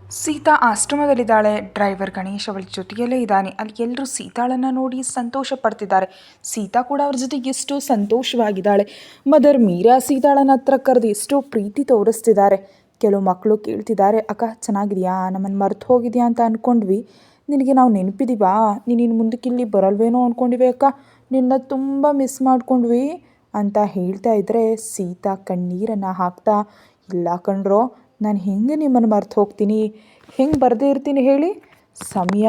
Sita ಆಶ್ರಮದಲ್ಲಿದ್ದಾಳೆ. Driver Ganesh ಅವಳ ಜೊತೆಯಲ್ಲೇ ಇದ್ದಾನೆ. ಅಲ್ಲಿ ಎಲ್ಲರೂ ಸೀತಾಳನ್ನು ನೋಡಿ ಸಂತೋಷ ಪಡ್ತಿದ್ದಾರೆ. ಸೀತಾ ಕೂಡ ಅವ್ರ ಜೊತೆ ಎಷ್ಟು ಸಂತೋಷವಾಗಿದ್ದಾಳೆ. ಮದರ್ ಮೀರಾ ಸೀತಾಳನ್ನ ಹತ್ರ ಕರೆದು ಎಷ್ಟೋ ಪ್ರೀತಿ ತೋರಿಸ್ತಿದ್ದಾರೆ. ಕೆಲವು ಮಕ್ಕಳು ಕೇಳ್ತಿದ್ದಾರೆ, ಅಕ್ಕ ಚೆನ್ನಾಗಿದೆಯಾ, ನಮ್ಮನ್ನು ಮರ್ತು ಹೋಗಿದೆಯಾ ಅಂತ ಅಂದ್ಕೊಂಡ್ವಿ, ನಿನಗೆ ನಾವು ನೆನಪಿದೀವಾ, ನೀನಿನ್ನು ಮುಂದಕ್ಕೆ ಇಲ್ಲಿ ಬರಲ್ವೇನೋ ಅಂದ್ಕೊಂಡಿವೆ ಅಕ್ಕ, ನಿನ್ನ ತುಂಬ ಮಿಸ್ ಮಾಡ್ಕೊಂಡ್ವಿ ಅಂತ ಹೇಳ್ತಾ ಇದ್ದರೆ ಸೀತಾ ಕಣ್ಣೀರನ್ನು ಹಾಕ್ತಾ, ಇಲ್ಲ ಕಣ್ರೋ, ನಾನು ಹೆಂಗೆ ನಿಮ್ಮನ್ನು ಮರ್ತು ಹೋಗ್ತೀನಿ, ಹೆಂಗೆ ಬರದೇ ಇರ್ತೀನಿ ಹೇಳಿ, ಸಮಯ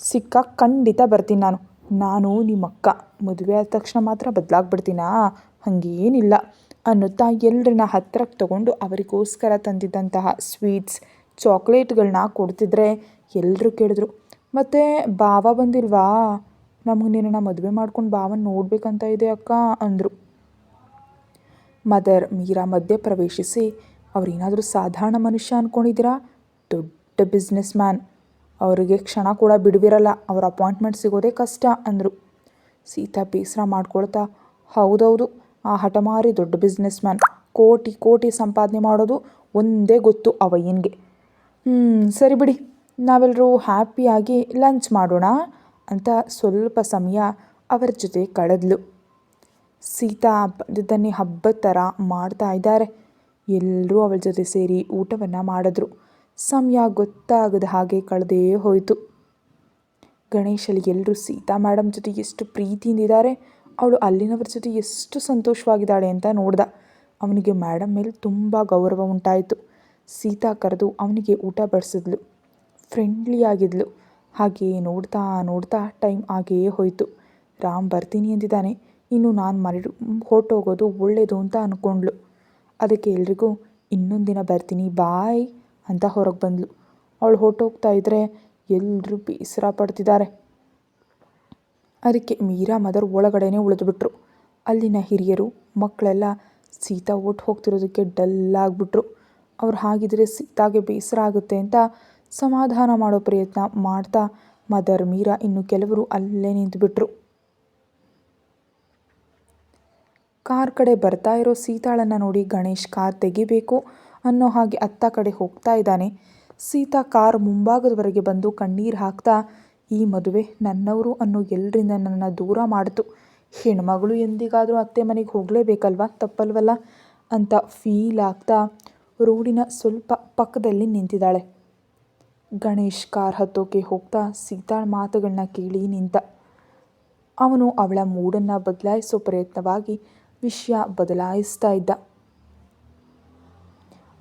ಸಿಕ್ಕಾಗ ಖಂಡಿತ ಬರ್ತೀನಿ. ನಾನು ನಿಮ್ಮ ಅಕ್ಕ, ಮದುವೆ ಆದ ತಕ್ಷಣ ಮಾತ್ರ ಬದಲಾಗ್ಬಿಡ್ತೀನಾ, ಹಾಗೇನಿಲ್ಲ ಅನ್ನುತ್ತಾ ಎಲ್ಲರನ್ನ ಹತ್ತಿರಕ್ಕೆ ತಗೊಂಡು ಅವರಿಗೋಸ್ಕರ ತಂದಿದ್ದಂತಹ ಸ್ವೀಟ್ಸ್ ಚಾಕ್ಲೇಟ್ಗಳನ್ನ ಕೊಡ್ತಿದ್ರೆ ಎಲ್ಲರೂ ಕೇಳಿದ್ರು, ಮತ್ತು ಭಾವ ಬಂದಿಲ್ವಾ, ನಮಗೆ ನಿನ್ನನ್ನು ಮದುವೆ ಮಾಡ್ಕೊಂಡು ಭಾವನ ನೋಡ್ಬೇಕಂತ ಇದೆ ಅಕ್ಕ ಅಂದರು. ಮದರ್ ಮೀರಾ ಮಧ್ಯೆ ಪ್ರವೇಶಿಸಿ, ಅವರೇನಾದರೂ ಸಾಧಾರಣ ಮನುಷ್ಯ ಅಂದ್ಕೊಂಡಿದ್ದೀರಾ, ದೊಡ್ಡ ಬಿಸ್ನೆಸ್ ಮ್ಯಾನ್, ಅವರಿಗೆ ಕ್ಷಣ ಕೂಡ ಬಿಡುವಿರಲ್ಲ, ಅವ್ರ ಅಪಾಯಿಂಟ್ಮೆಂಟ್ ಸಿಗೋದೇ ಕಷ್ಟ ಅಂದರು. ಸೀತಾ ಬೇಸರ ಮಾಡ್ಕೊಳ್ತಾ, ಹೌದೌದು, ಆ ಹಠಮಾರಿ ದೊಡ್ಡ ಬಿಸ್ನೆಸ್ ಮ್ಯಾನ್, ಕೋಟಿ ಕೋಟಿ ಸಂಪಾದನೆ ಮಾಡೋದು ಒಂದೇ ಗೊತ್ತು ಅವಯ್ಯನಿಗೆ. ಸರಿ ಬಿಡಿ, ನಾವೆಲ್ಲರೂ ಹ್ಯಾಪಿಯಾಗಿ ಲಂಚ್ ಮಾಡೋಣ ಅಂತ ಸ್ವಲ್ಪ ಸಮಯ ಅವರ ಜೊತೆ ಕಳೆದ್ಲು. ಸೀತಾ ಬಂದಿದ್ದನ್ನೇ ಹಬ್ಬದ ಥರ ಮಾಡ್ತಾ ಇದ್ದಾರೆ. ಎಲ್ಲರೂ ಅವಳ ಜೊತೆ ಸೇರಿ ಊಟವನ್ನು ಮಾಡಿದ್ರು. ಸಮಯ ಗೊತ್ತಾಗದ ಹಾಗೆ ಕಳೆದೇ ಹೋಯಿತು. ಗಣೇಶಲ್ಲಿ ಎಲ್ಲರೂ ಸೀತಾ ಮೇಡಮ್ ಜೊತೆ ಎಷ್ಟು ಪ್ರೀತಿಯಿಂದಿದ್ದಾರೆ, ಅವಳು ಅಲ್ಲಿನವ್ರ ಜೊತೆ ಎಷ್ಟು ಸಂತೋಷವಾಗಿದ್ದಾಳೆ ಅಂತ ನೋಡ್ದ. ಅವನಿಗೆ ಮೇಡಮ್ ಮೇಲೆ ತುಂಬ ಗೌರವ ಉಂಟಾಯಿತು. ಸೀತಾ ಕರೆದು ಅವನಿಗೆ ಊಟ ಬಡಿಸಿದ್ಲು. ಫ್ರೆಂಡ್ಲಿಯಾಗಿದ್ಲು. ಹಾಗೆಯೇ ನೋಡ್ತಾ ನೋಡ್ತಾ ಟೈಮ್ ಆಗೇ ಹೋಯಿತು. ರಾಮ್ ಬರ್ತೀನಿ ಎಂದಿದ್ದಾನೆ, ಇನ್ನು ನಾನು ಹೊರಟೋಗೋದು ಒಳ್ಳೆಯದು ಅಂತ ಅಂದ್ಕೊಂಡ್ಳು. ಅದಕ್ಕೆ ಎಲ್ರಿಗೂ ಇನ್ನೊಂದು ದಿನ ಬರ್ತೀನಿ ಬಾಯ್ ಅಂತ ಹೊರಗೆ ಬಂದಳು. ಅವಳು ಹೊರಟೋಗ್ತಾ ಇದ್ದರೆ ಎಲ್ಲರೂ ಬೇಸರ ಪಡ್ತಿದ್ದಾರೆ. ಅದಕ್ಕೆ ಮೀರಾ ಮದರ್ ಒಳಗಡೆನೇ ಉಳಿದುಬಿಟ್ರು. ಅಲ್ಲಿನ ಹಿರಿಯರು ಮಕ್ಕಳೆಲ್ಲ ಸೀತಾ ಓಟ್ ಹೋಗ್ತಿರೋದಕ್ಕೆ ಡಲ್ಲಾಗ್ಬಿಟ್ರು. ಅವ್ರು ಹಾಗಿದ್ರೆ ಸೀತಾಗೆ ಬೇಸರ ಆಗುತ್ತೆ ಅಂತ ಸಮಾಧಾನ ಮಾಡೋ ಪ್ರಯತ್ನ ಮಾಡ್ತಾ ಮದರ್ ಮೀರಾ ಇನ್ನು ಕೆಲವರು ಅಲ್ಲೇ ನಿಂತುಬಿಟ್ರು. ಕಾರ್ ಕಡೆ ಬರ್ತಾ ಇರೋ ಸೀತಾಳನ್ನು ನೋಡಿ ಗಣೇಶ್ ಕಾರ್ ತೆಗಿಬೇಕು ಅನ್ನೋ ಹಾಗೆ ಅತ್ತ ಕಡೆ ಹೋಗ್ತಾ ಇದ್ದಾನೆ. ಸೀತಾ ಕಾರ್ ಮುಂಭಾಗದವರೆಗೆ ಬಂದು ಕಣ್ಣೀರು ಹಾಕ್ತಾ, ಈ ಮದುವೆ ನನ್ನವರು ಅನ್ನೋ ಎಲ್ಲರಿಂದ ನನ್ನನ್ನು ದೂರ ಮಾಡಿತು, ಹೆಣ್ಮಗಳು ಎಂದಿಗಾದರೂ ಅತ್ತೆ ಮನೆಗೆ ಹೋಗಲೇಬೇಕಲ್ವ, ತಪ್ಪಲ್ವಲ್ಲ ಅಂತ ಫೀಲ್ ಆಗ್ತಾ ರೋಡಿನ ಸ್ವಲ್ಪ ಪಕ್ಕದಲ್ಲಿ ನಿಂತಿದ್ದಾಳೆ. ಗಣೇಶ್ ಕಾರ್ ಹತ್ತೋಕೆ ಹೋಗ್ತಾ ಸೀತಾಳ ಮಾತುಗಳನ್ನ ಕೇಳಿ ನಿಂತ. ಅವನು ಅವಳ ಮೂಡನ್ನು ಬದಲಾಯಿಸೋ ಪ್ರಯತ್ನವಾಗಿ ವಿಷಯ ಬದಲಾಯಿಸ್ತಾ ಇದ್ದ.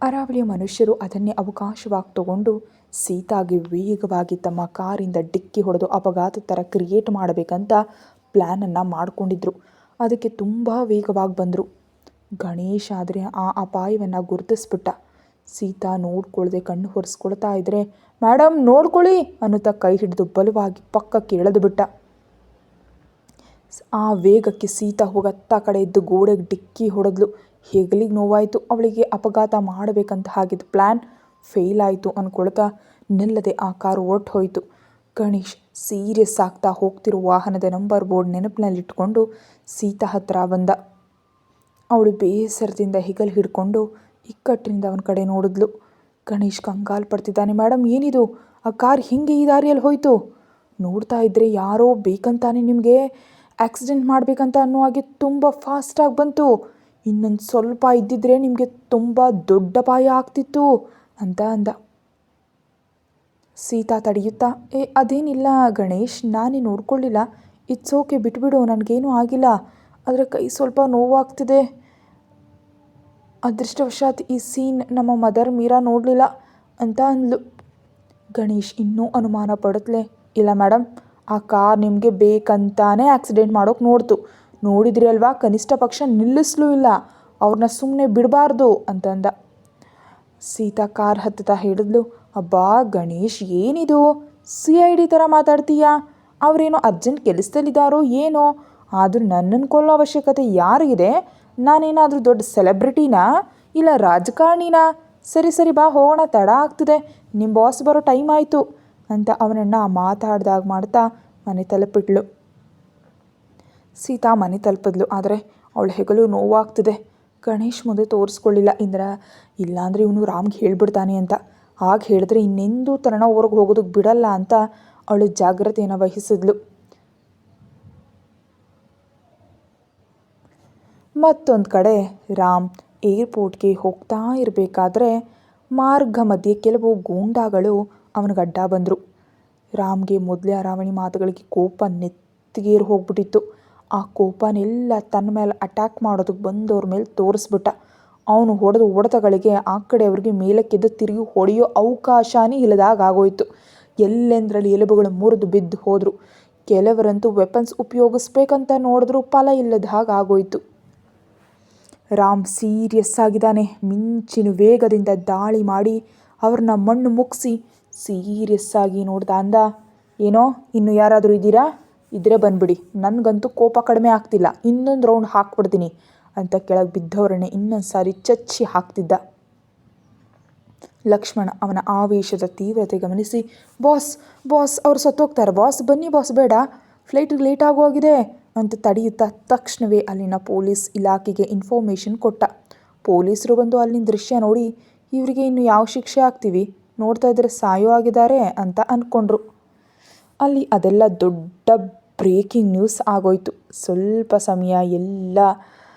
ಅರಾವಳಿಯ ಮನುಷ್ಯರು ಅದನ್ನೇ ಅವಕಾಶವಾಗಿ ತಗೊಂಡು ಸೀತಾಗೆ ವೇಗವಾಗಿ ತಮ್ಮ ಕಾರಿಂದ ಡಿಕ್ಕಿ ಹೊಡೆದು ಅಪಘಾತ ಥರ ಕ್ರಿಯೇಟ್ ಮಾಡಬೇಕಂತ ಪ್ಲ್ಯಾನನ್ನು ಮಾಡಿಕೊಂಡಿದ್ರು. ಅದಕ್ಕೆ ತುಂಬ ವೇಗವಾಗಿ ಬಂದರು. ಗಣೇಶ್ ಆದರೆ ಆ ಅಪಾಯವನ್ನು ಗುರುತಿಸ್ಬಿಟ್ಟ. ಸೀತಾ ನೋಡ್ಕೊಳ್ಳದೆ ಕಣ್ಣು ಹೊರಿಸ್ಕೊಳ್ತಾ ಇದ್ದರೆ, ಮೇಡಮ್ ನೋಡ್ಕೊಳ್ಳಿ ಅನ್ನುತ್ತಾ ಕೈ ಹಿಡಿದು ಬಲವಾಗಿ ಪಕ್ಕಕ್ಕೆ ಎಳೆದು ಬಿಟ್ಟ. ಆ ವೇಗಕ್ಕೆ ಸೀತಾ ಹೋಗತ್ತ ಕಡೆ ಇದ್ದು ಗೋಡೆಗೆ ಡಿಕ್ಕಿ ಹೊಡೆದ್ಲು. ಹೆಗಲಿಗೆ ನೋವಾಯಿತು. ಅವಳಿಗೆ ಅಪಘಾತ ಮಾಡಬೇಕಂತ ಹಾಗಿದ್ದ ಪ್ಲ್ಯಾನ್ ಫೇಲ್ ಆಯಿತು ಅಂದ್ಕೊಳ್ತಾ ನಿಲ್ಲದೆ ಆ ಕಾರು ಹೊರಟು ಹೋಯಿತು. ಗಣೇಶ್ ಸೀರಿಯಸ್ ಆಗ್ತಾ ಹೋಗ್ತಿರೋ ವಾಹನದ ನಂಬರ್ ಬೋರ್ಡ್ ನೆನಪಿನಲ್ಲಿಟ್ಕೊಂಡು ಸೀತಾ ಹತ್ರ ಬಂದ. ಅವಳು ಬೇಸರದಿಂದ ಹೆಗಲು ಹಿಡ್ಕೊಂಡು ಇಕ್ಕಟ್ಟಿನಿಂದ ಅವನ ಕಡೆ ನೋಡಿದ್ಲು. ಗಣೇಶ್ ಕಂಗಾಲು ಪಡ್ತಿದ್ದಾನೆ. ಮೇಡಮ್ ಏನಿದು, ಆ ಕಾರ್ ಹಿಂಗೆ ಈ ದಾರಿಯಲ್ಲಿ ಹೋಯಿತು, ನೋಡ್ತಾ ಇದ್ದರೆ ಯಾರೋ ಬೇಕಂತಾನೆ ನಿಮಗೆ ಆಕ್ಸಿಡೆಂಟ್ ಮಾಡಬೇಕಂತ ಅನ್ನೋ ಹಾಗೆ ತುಂಬ ಫಾಸ್ಟಾಗಿ ಬಂತು, ಇನ್ನೊಂದು ಸ್ವಲ್ಪ ಇದ್ದಿದ್ರೆ ನಿಮಗೆ ತುಂಬ ದೊಡ್ಡ ಅಪಾಯ ಆಗ್ತಿತ್ತು ಅಂತ ಅಂದ. ಸೀತಾ ತಡೆಯುತ್ತಾ, ಅದೇನಿಲ್ಲ ಗಣೇಶ್, ನಾನೇ ನೋಡ್ಕೊಳ್ಳಿಲ್ಲ, ಇಟ್ಸ್ ಓಕೆ, ಬಿಟ್ಬಿಡು, ನನಗೇನೂ ಆಗಿಲ್ಲ, ಆದರೆ ಕೈ ಸ್ವಲ್ಪ ನೋವಾಗ್ತಿದೆ, ಅದೃಷ್ಟವಶಾತ್ ಈ ಸೀನ್ ನಮ್ಮ ಮದರ್ ಮೀರಾ ನೋಡಲಿಲ್ಲ ಅಂತ ಅಂದ್ಲು. ಗಣೇಶ್ ಇನ್ನೂ ಅನುಮಾನ ಪಡುತ್ತಲೇ, ಇಲ್ಲ ಮೇಡಮ್, ಆ ಕಾರ್ ನಿಮಗೆ ಬೇಕಂತಾನೆ ಆಕ್ಸಿಡೆಂಟ್ ಮಾಡೋಕೆ ನೋಡ್ತು, ನೋಡಿದ್ರಿ ಅಲ್ವಾ, ಕನಿಷ್ಠ ಪಕ್ಷ ನಿಲ್ಲಿಸಲೂ ಇಲ್ಲ, ಅವ್ರನ್ನ ಸುಮ್ಮನೆ ಬಿಡಬಾರ್ದು ಅಂತಂದ. ಸೀತಾ ಕಾರ್ ಹತ್ತುತ್ತಾ ಹೇಳಿದ್ಲು, ಅಬ್ಬಾ ಗಣೇಶ್ ಏನಿದು, CID ಥರ ಮಾತಾಡ್ತೀಯಾ, ಅವರೇನೋ ಅರ್ಜೆಂಟ್ ಕೆಲಸದಲ್ಲಿದ್ದಾರೋ ಏನೋ, ಆದರೂ ನನ್ನನ್ನು ಕೊಲ್ಲೋ ಅವಶ್ಯಕತೆ ಯಾರಿಗಿದೆ, ನಾನೇನಾದರೂ ದೊಡ್ಡ ಸೆಲೆಬ್ರಿಟಿನಾ ಇಲ್ಲ ರಾಜಕಾರಣಿನಾ, ಸರಿ ಸರಿ ಬಾ ಹೋಗೋಣ, ತಡ ಆಗ್ತಿದೆ, ನಿಮ್ಮ ಬಾಸ್ ಬರೋ ಟೈಮ್ ಆಯಿತು ಅಂತ ಅವನನ್ನು ಮಾತಾಡ್ದಾಗ ಮಾಡ್ತಾ ಮನೆ ತಲುಪಿಟ್ಲು. ಸೀತಾ ಮನೆ ತಲುಪಿದ್ಲು. ಆದರೆ ಅವಳ ಹೆಗಲು ನೋವಾಗ್ತಿದೆ. ಗಣೇಶ್ ಮುಂದೆ ತೋರಿಸ್ಕೊಳ್ಳಿಲ್ಲ ಇಲ್ಲಾಂದರೆ ಇವನು ರಾಮ್ಗೆ ಹೇಳ್ಬಿಡ್ತಾನೆ ಅಂತ. ಆಗ ಹೇಳಿದ್ರೆ ಇನ್ನೆಂದೂ ತನ್ನ ಹೊರಗೆ ಹೋಗೋದಕ್ಕೆ ಬಿಡಲ್ಲ ಅಂತ ಅವಳು ಜಾಗ್ರತೆಯನ್ನು ವಹಿಸಿದ್ಲು. ಮತ್ತೊಂದು ಕಡೆ ರಾಮ್ ಏರ್ಪೋರ್ಟ್ಗೆ ಹೋಗ್ತಾ ಇರಬೇಕಾದ್ರೆ ಮಾರ್ಗ ಮಧ್ಯೆ ಕೆಲವು ಗೂಂಡಾಗಳು ಅವನಿಗೆ ಅಡ್ಡ ಬಂದರು. ರಾಮ್ಗೆ ಮೊದಲೇ ಅರಾವಣಿ ಮಾತುಗಳಿಗೆ ಕೋಪ ನೆತ್ತಿಗೇರಿ ಹೋಗ್ಬಿಟ್ಟಿತ್ತು. ಆ ಕೋಪನೆಲ್ಲ ತನ್ನ ಮೇಲೆ ಅಟ್ಯಾಕ್ ಮಾಡೋದಕ್ಕೆ ಬಂದವ್ರ ಮೇಲೆ ತೋರಿಸ್ಬಿಟ್ಟ. ಅವನು ಹೊಡೆದ ಹೊಡೆತಗಳಿಗೆ ಆ ಕಡೆಯವ್ರಿಗೆ ಮೇಲಕ್ಕೆದ್ದು ತಿರುಗಿ ಹೊಡೆಯೋ ಅವಕಾಶನೇ ಇಲ್ಲದಾಗ ಆಗೋಯ್ತು. ಎಲ್ಲೆಂದರಲ್ಲಿ ಎಲುಬುಗಳು ಮುರಿದು ಬಿದ್ದು ಹೋದರು. ಕೆಲವರಂತೂ ವೆಪನ್ಸ್ ಉಪಯೋಗಿಸ್ಬೇಕಂತ ನೋಡಿದ್ರೂ ಫಲ ಇಲ್ಲದ ಹಾಗೆ ಆಗೋಯ್ತು. ರಾಮ್ ಸೀರಿಯಸ್ ಆಗಿದ್ದಾನೆ. ಮಿಂಚಿನ ವೇಗದಿಂದ ದಾಳಿ ಮಾಡಿ ಅವ್ರನ್ನ ಮಣ್ಣು ಮುಗಿಸಿ ಸೀರಿಯಸ್ ಆಗಿ ನೋಡ್ದ. ಅಂದ, ಏನೋ ಇನ್ನು ಯಾರಾದರೂ ಇದ್ದೀರಾ? ಇದ್ರೆ ಬಂದ್ಬಿಡಿ, ನನಗಂತೂ ಕೋಪ ಕಡಿಮೆ ಆಗ್ತಿಲ್ಲ, ಇನ್ನೊಂದು ರೌಂಡ್ ಹಾಕ್ಬಿಡ್ತೀನಿ ಅಂತ ಕೆಳಗೆ ಬಿದ್ದವರನ್ನೇ ಇನ್ನೊಂದು ಸಾರಿ ಚಚ್ಚಿ ಹಾಕ್ತಿದ್ದ. ಲಕ್ಷ್ಮಣ ಅವನ ಆವೇಶದ ತೀವ್ರತೆ ಗಮನಿಸಿ, ಬಾಸ್ ಬಾಸ್ ಅವ್ರು ಸತ್ತೋಗ್ತಾರೆ ಬಾಸ್, ಬನ್ನಿ ಬಾಸ್, ಬೇಡ ಫ್ಲೈಟಿಗೆ ಲೇಟ್ ಆಗೋಗಿದೆ ಅಂತ ತಡೆಯುತ್ತಾ ತಕ್ಷಣವೇ ಅಲ್ಲಿನ ಪೊಲೀಸ್ ಇಲಾಖೆಗೆ ಇನ್ಫಾರ್ಮೇಷನ್ ಕೊಟ್ಟ. ಪೊಲೀಸರು ಬಂದು ಅಲ್ಲಿನ ದೃಶ್ಯ ನೋಡಿ, ಇವರಿಗೆ ಇನ್ನು ಯಾವ ಶಿಕ್ಷೆ ಆಗ್ತೀವಿ, ನೋಡ್ತಾ ಇದ್ರೆ ಸಾಯೋ ಆಗಿದ್ದಾರೆ ಅಂತ ಅಂದ್ಕೊಂಡ್ರು. ಅಲ್ಲಿ ಅದೆಲ್ಲ ದೊಡ್ಡ ಬ್ರೇಕಿಂಗ್ ನ್ಯೂಸ್ ಆಗೋಯ್ತು. ಸ್ವಲ್ಪ ಸಮಯ ಎಲ್ಲ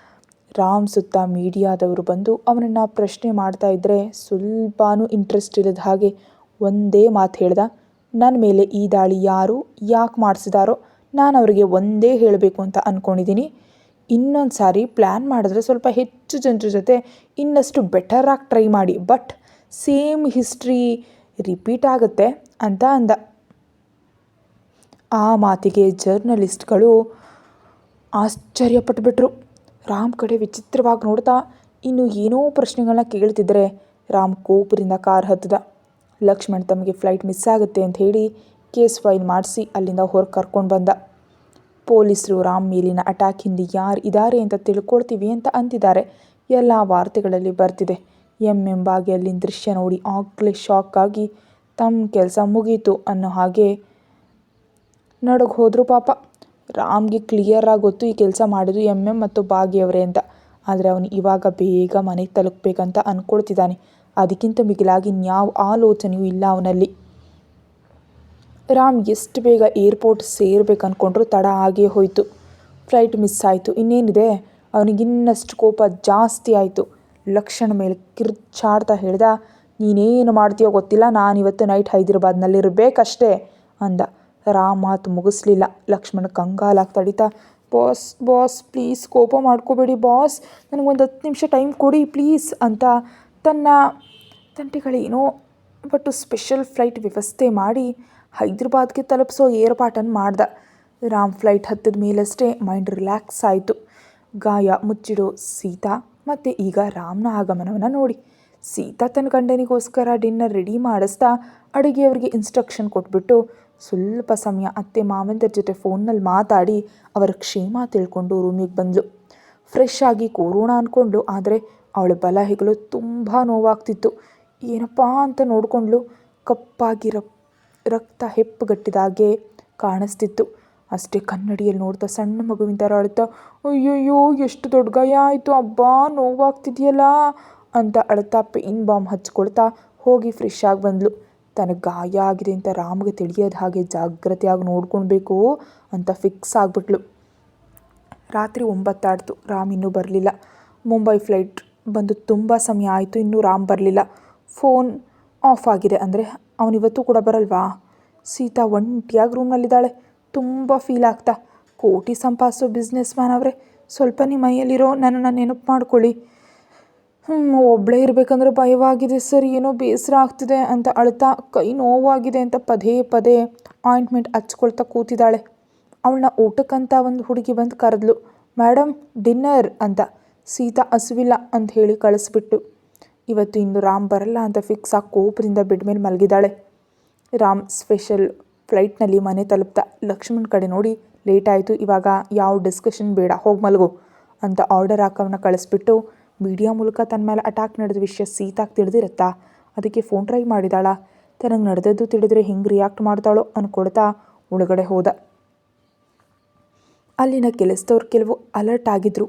ರಾಮ್ ಸುತ್ತ ಮೀಡಿಯಾದವರು ಬಂದು ಅವನನ್ನು ಪ್ರಶ್ನೆ ಮಾಡ್ತಾ ಇದ್ದರೆ ಸ್ವಲ್ಪನೂ ಇಂಟ್ರೆಸ್ಟ್ ಇಲ್ಲದ ಹಾಗೆ ಒಂದೇ ಮಾತು ಹೇಳ್ದ, ನನ್ನ ಮೇಲೆ ಈ ದಾಳಿ ಯಾರು ಯಾಕೆ ಮಾಡಿಸಿದಾರೋ ನಾನು ಅವರಿಗೆ ಒಂದೇ ಹೇಳಬೇಕು ಅಂತ ಅಂದ್ಕೊಂಡಿದ್ದೀನಿ. ಇನ್ನೊಂದು ಸಾರಿ ಪ್ಲ್ಯಾನ್ ಮಾಡಿದ್ರೆ ಸ್ವಲ್ಪ ಹೆಚ್ಚು ಜನರ ಜೊತೆ ಇನ್ನಷ್ಟು ಬೆಟರಾಗಿ ಟ್ರೈ ಮಾಡಿ, ಬಟ್ ಸೇಮ್ ಹಿಸ್ಟ್ರಿ ರಿಪೀಟ್ ಆಗುತ್ತೆ ಅಂತ ಅಂದ. ಆ ಮಾತಿಗೆ ಜರ್ನಲಿಸ್ಟ್ಗಳು ಆಶ್ಚರ್ಯಪಟ್ಟುಬಿಟ್ರು. ರಾಮ್ ಕಡೆ ವಿಚಿತ್ರವಾಗಿ ನೋಡ್ತಾ ಇನ್ನು ಏನೋ ಪ್ರಶ್ನೆಗಳನ್ನ ಕೇಳ್ತಿದ್ರೆ ರಾಮ್ ಕೋಪದಿಂದ ಕಾರ್ ಹತ್ತದ. ಲಕ್ಷ್ಮಣ್ ತಮಗೆ ಫ್ಲೈಟ್ ಮಿಸ್ ಆಗುತ್ತೆ ಅಂತ ಹೇಳಿ ಕೇಸ್ ಫೈಲ್ ಮಾಡಿಸಿ ಅಲ್ಲಿಂದ ಹೊರಗೆ ಕರ್ಕೊಂಡು ಬಂದ. ಪೊಲೀಸರು ರಾಮ್ ಮೇಲಿನ ಅಟ್ಯಾಕ್ ಹಿಂದೆ ಯಾರು ಇದ್ದಾರೆ ಅಂತ ತಿಳ್ಕೊಳ್ತೀವಿ ಅಂತ ಅಂತಿದ್ದಾರೆ. ಎಲ್ಲ ವಾರ್ತೆಗಳಲ್ಲಿ ಬರ್ತಿದೆ. ಎಂಬಾಗಿ ಅಲ್ಲಿನ ದೃಶ್ಯ ನೋಡಿ ಆಗಲೇ ಶಾಕ್ ಆಗಿ ತಮ್ಮ ಕೆಲಸ ಮುಗೀತು ಅನ್ನೋ ಹಾಗೆ ನಡಗೆ ಹೋದರು. ಪಾಪ ರಾಮ್ಗೆ ಕ್ಲಿಯರಾಗಿ ಗೊತ್ತು ಈ ಕೆಲಸ ಮಾಡಿದ್ದು ಮತ್ತು ಭಾಗ್ಯವರೇ ಅಂತ. ಆದರೆ ಅವನು ಇವಾಗ ಬೇಗ ಮನೆಗೆ ತಲುಪಬೇಕಂತ ಅಂದ್ಕೊಳ್ತಿದ್ದಾನೆ. ಅದಕ್ಕಿಂತ ಮಿಗಿಲಾಗಿ ಇನ್ಯಾವ ಆಲೋಚನೆಯೂ ಇಲ್ಲ ಅವನಲ್ಲಿ. ರಾಮ್ ಎಷ್ಟು ಬೇಗ ಏರ್ಪೋರ್ಟ್ ಸೇರ್ಬೇಕು ಅಂದ್ಕೊಂಡ್ರು ತಡ ಆಗೇ ಹೋಯಿತು. ಫ್ಲೈಟ್ ಮಿಸ್ ಆಯಿತು. ಇನ್ನೇನಿದೆ, ಅವನಿಗಿನ್ನಷ್ಟು ಕೋಪ ಜಾಸ್ತಿ ಆಯಿತು. ಲಕ್ಷ್ಮಣ ಮೇಲೆ ಕಿರ್ಚಾಡ್ತಾ ಹೇಳ್ದ, ನೀನೇನು ಮಾಡ್ತೀಯೋ ಗೊತ್ತಿಲ್ಲ, ನಾನಿವತ್ತು ನೈಟ್ ಹೈದರಾಬಾದ್ನಲ್ಲಿರಬೇಕಷ್ಟೇ ಅಂದ. ರಾಮ್ ಮಾತು ಮುಗಿಸ್ಲಿಲ್ಲ. ಲಕ್ಷ್ಮಣ ಕಂಗಾಲಾಗಿ ತಡೀತಾ, ಬಾಸ್ ಬಾಸ್ ಪ್ಲೀಸ್ ಕೋಪ ಮಾಡ್ಕೋಬೇಡಿ ಬಾಸ್, ನನಗೊಂದು 10 ನಿಮಿಷ ಟೈಮ್ ಕೊಡಿ ಪ್ಲೀಸ್ ಅಂತ ತನ್ನ ತಂಟೆಗಳೇನೋ ಬಟ್ಟು ಸ್ಪೆಷಲ್ ಫ್ಲೈಟ್ ವ್ಯವಸ್ಥೆ ಮಾಡಿ ಹೈದರಾಬಾದ್ಗೆ ತಲುಪಿಸೋ ಏರ್ಪಾಟನ್ನು ಮಾಡ್ದ. ರಾಮ್ ಫ್ಲೈಟ್ ಹತ್ತಿದ ಮೇಲಷ್ಟೇ ಮೈಂಡ್ ರಿಲ್ಯಾಕ್ಸ್ ಆಯಿತು. ಗಾಯ ಮುಚ್ಚಿಡೋ ಸೀತಾ ಮತ್ತು ಈಗ ರಾಮ್ನ ಆಗಮನವನ್ನು ನೋಡಿ ಸೀತಾ ತನ್ನ ಗಂಡನಿಗೋಸ್ಕರ ಡಿನ್ನರ್ ರೆಡಿ ಮಾಡಿಸ್ತಾ ಅಡುಗೆಯವ್ರಿಗೆ ಇನ್ಸ್ಟ್ರಕ್ಷನ್ ಕೊಟ್ಬಿಟ್ಟು ಸ್ವಲ್ಪ ಸಮಯ ಅತ್ತೆ ಮಾವಂದರ ಜೊತೆ ಫೋನ್ನಲ್ಲಿ ಮಾತಾಡಿ ಅವರ ಕ್ಷೇಮ ತಿಳ್ಕೊಂಡು ರೂಮಿಗೆ ಬಂದಳು. ಫ್ರೆಶ್ ಆಗಿ ಕೂರೋಣ ಅಂದ್ಕೊಂಡ್ಳು. ಆದರೆ ಅವಳ ಬಲ ಹೆಗಲು ತುಂಬ ನೋವಾಗ್ತಿತ್ತು. ಏನಪ್ಪಾ ಅಂತ ನೋಡಿಕೊಂಡ್ಳು. ಕಪ್ಪಾಗಿ ರಕ್ತ ಹೆಪ್ಪುಗಟ್ಟಿದಾಗೆ ಕಾಣಿಸ್ತಿತ್ತು. ಅಷ್ಟೇ ಕನ್ನಡಿಯಲ್ಲಿ ನೋಡ್ತಾ ಸಣ್ಣ ಮಗುವಿನ ಥರ ಅಳ್ತಾ, ಅಯ್ಯಯ್ಯೋ ಎಷ್ಟು ದೊಡ್ಡ ಗಾಯ ಆಯಿತು, ಅಬ್ಬಾ ನೋವಾಗ್ತಿದೆಯಲ್ಲ ಅಂತ ಅಳ್ತಾ ಪೇನ್ ಬಾಂಬ್ ಹಚ್ಕೊಳ್ತಾ ಹೋಗಿ ಫ್ರೆಶ್ ಆಗಿ ಬಂದಳು. ತನಗೆ ಗಾಯ ಆಗಿದೆ ಅಂತ ರಾಮ್ಗೆ ತಿಳಿಯೋದು ಹಾಗೆ ಜಾಗ್ರತೆಯಾಗಿ ನೋಡ್ಕೊಳ್ಬೇಕು ಅಂತ ಫಿಕ್ಸ್ ಆಗಿಬಿಟ್ಲು. ರಾತ್ರಿ 9 ಆಡ್ತು. ರಾಮ್ ಇನ್ನೂ ಬರಲಿಲ್ಲ. ಮುಂಬೈ ಫ್ಲೈಟ್ ಬಂದು ತುಂಬ ಸಮಯ ಆಯಿತು, ಇನ್ನೂ ರಾಮ್ ಬರಲಿಲ್ಲ. ಫೋನ್ ಆಫ್ ಆಗಿದೆ. ಅಂದರೆ ಅವನಿವತ್ತು ಕೂಡ ಬರಲ್ವಾ? ಸೀತಾ ಒಂಟಿಯಾಗಿ ರೂಮ್ನಲ್ಲಿದ್ದಾಳೆ. ತುಂಬ ಫೀಲ್ ಆಗ್ತಾ, ಕೋಟಿ ಸಂಪಾದಿಸೋ ಬಿಸ್ನೆಸ್ ಮ್ಯಾನ್ ಅವರೇ, ಸ್ವಲ್ಪ ನಿಮ್ಮ ಮೈಯಲ್ಲಿರೋ ನನ್ನನ್ನು ನೆನಪು ಮಾಡ್ಕೊಳ್ಳಿ. ಒಬ್ಬಳೇ ಇರಬೇಕಂದ್ರೆ ಭಯವಾಗಿದೆ ಸರ್, ಏನೋ ಬೇಸರ ಆಗ್ತಿದೆ ಅಂತ ಅಳ್ತಾ ಕೈ ನೋವಾಗಿದೆ ಅಂತ ಪದೇ ಪದೇ ಆಯಿಂಟ್ಮೆಂಟ್ ಹಚ್ಕೊಳ್ತಾ ಕೂತಿದ್ದಾಳೆ. ಅವಳನ್ನ ಊಟಕ್ಕಂತ ಒಂದು ಹುಡುಗಿ ಬಂದು ಕರೆದ್ಲು. ಮೇಡಮ್ ಡಿನ್ನರ್ ಅಂತ. ಸೀತಾ ಹಸುವಿಲ್ಲ ಅಂತ ಹೇಳಿ ಕಳಿಸ್ಬಿಟ್ಟು ಇವತ್ತು ಇನ್ನು ರಾಮ್ ಬರಲ್ಲ ಅಂತ ಫಿಕ್ಸ್ ಆಗಿ ಕೋಪದಿಂದ ಬೆಡ್ ಮೇಲೆ ಮಲಗಿದ್ದಾಳೆ. ರಾಮ್ ಸ್ಪೆಷಲ್ ಫ್ಲೈಟ್ನಲ್ಲಿ ಮನೆ ತಲುಪ್ತಾ ಲಕ್ಷ್ಮಣ್ ಕಡೆ ನೋಡಿ, ಲೇಟ್ ಆಯಿತು, ಇವಾಗ ಯಾವ ಡಿಸ್ಕಷನ್ ಬೇಡ, ಹೋಗಿ ಮಲಗು ಅಂತ ಆರ್ಡರ್ ಹಾಕವನ್ನ ಕಳಿಸ್ಬಿಟ್ಟು ಮೀಡಿಯಾ ಮೂಲಕ ತನ್ನ ಮೇಲೆ ಅಟ್ಯಾಕ್ ನಡೆದ ವಿಷಯ ಸೀತಾಗೆ ತಿಳಿದಿರುತ್ತಾ, ಅದಕ್ಕೆ ಫೋನ್ ಟ್ರೈ ಮಾಡಿದಾಳ. ತನಗೆ ನಡೆದದ್ದು ತಿಳಿದ್ರೆ ಹೆಂಗೆ ರಿಯಾಕ್ಟ್ ಮಾಡ್ತಾಳೋ ಅಂದ್ಕೊಳ್ತಾ ಒಳಗಡೆ ಹೋದ. ಅಲ್ಲಿನ ಕೆಲಸದವ್ರು ಕೆಲವು ಅಲರ್ಟ್ ಆಗಿದ್ರು.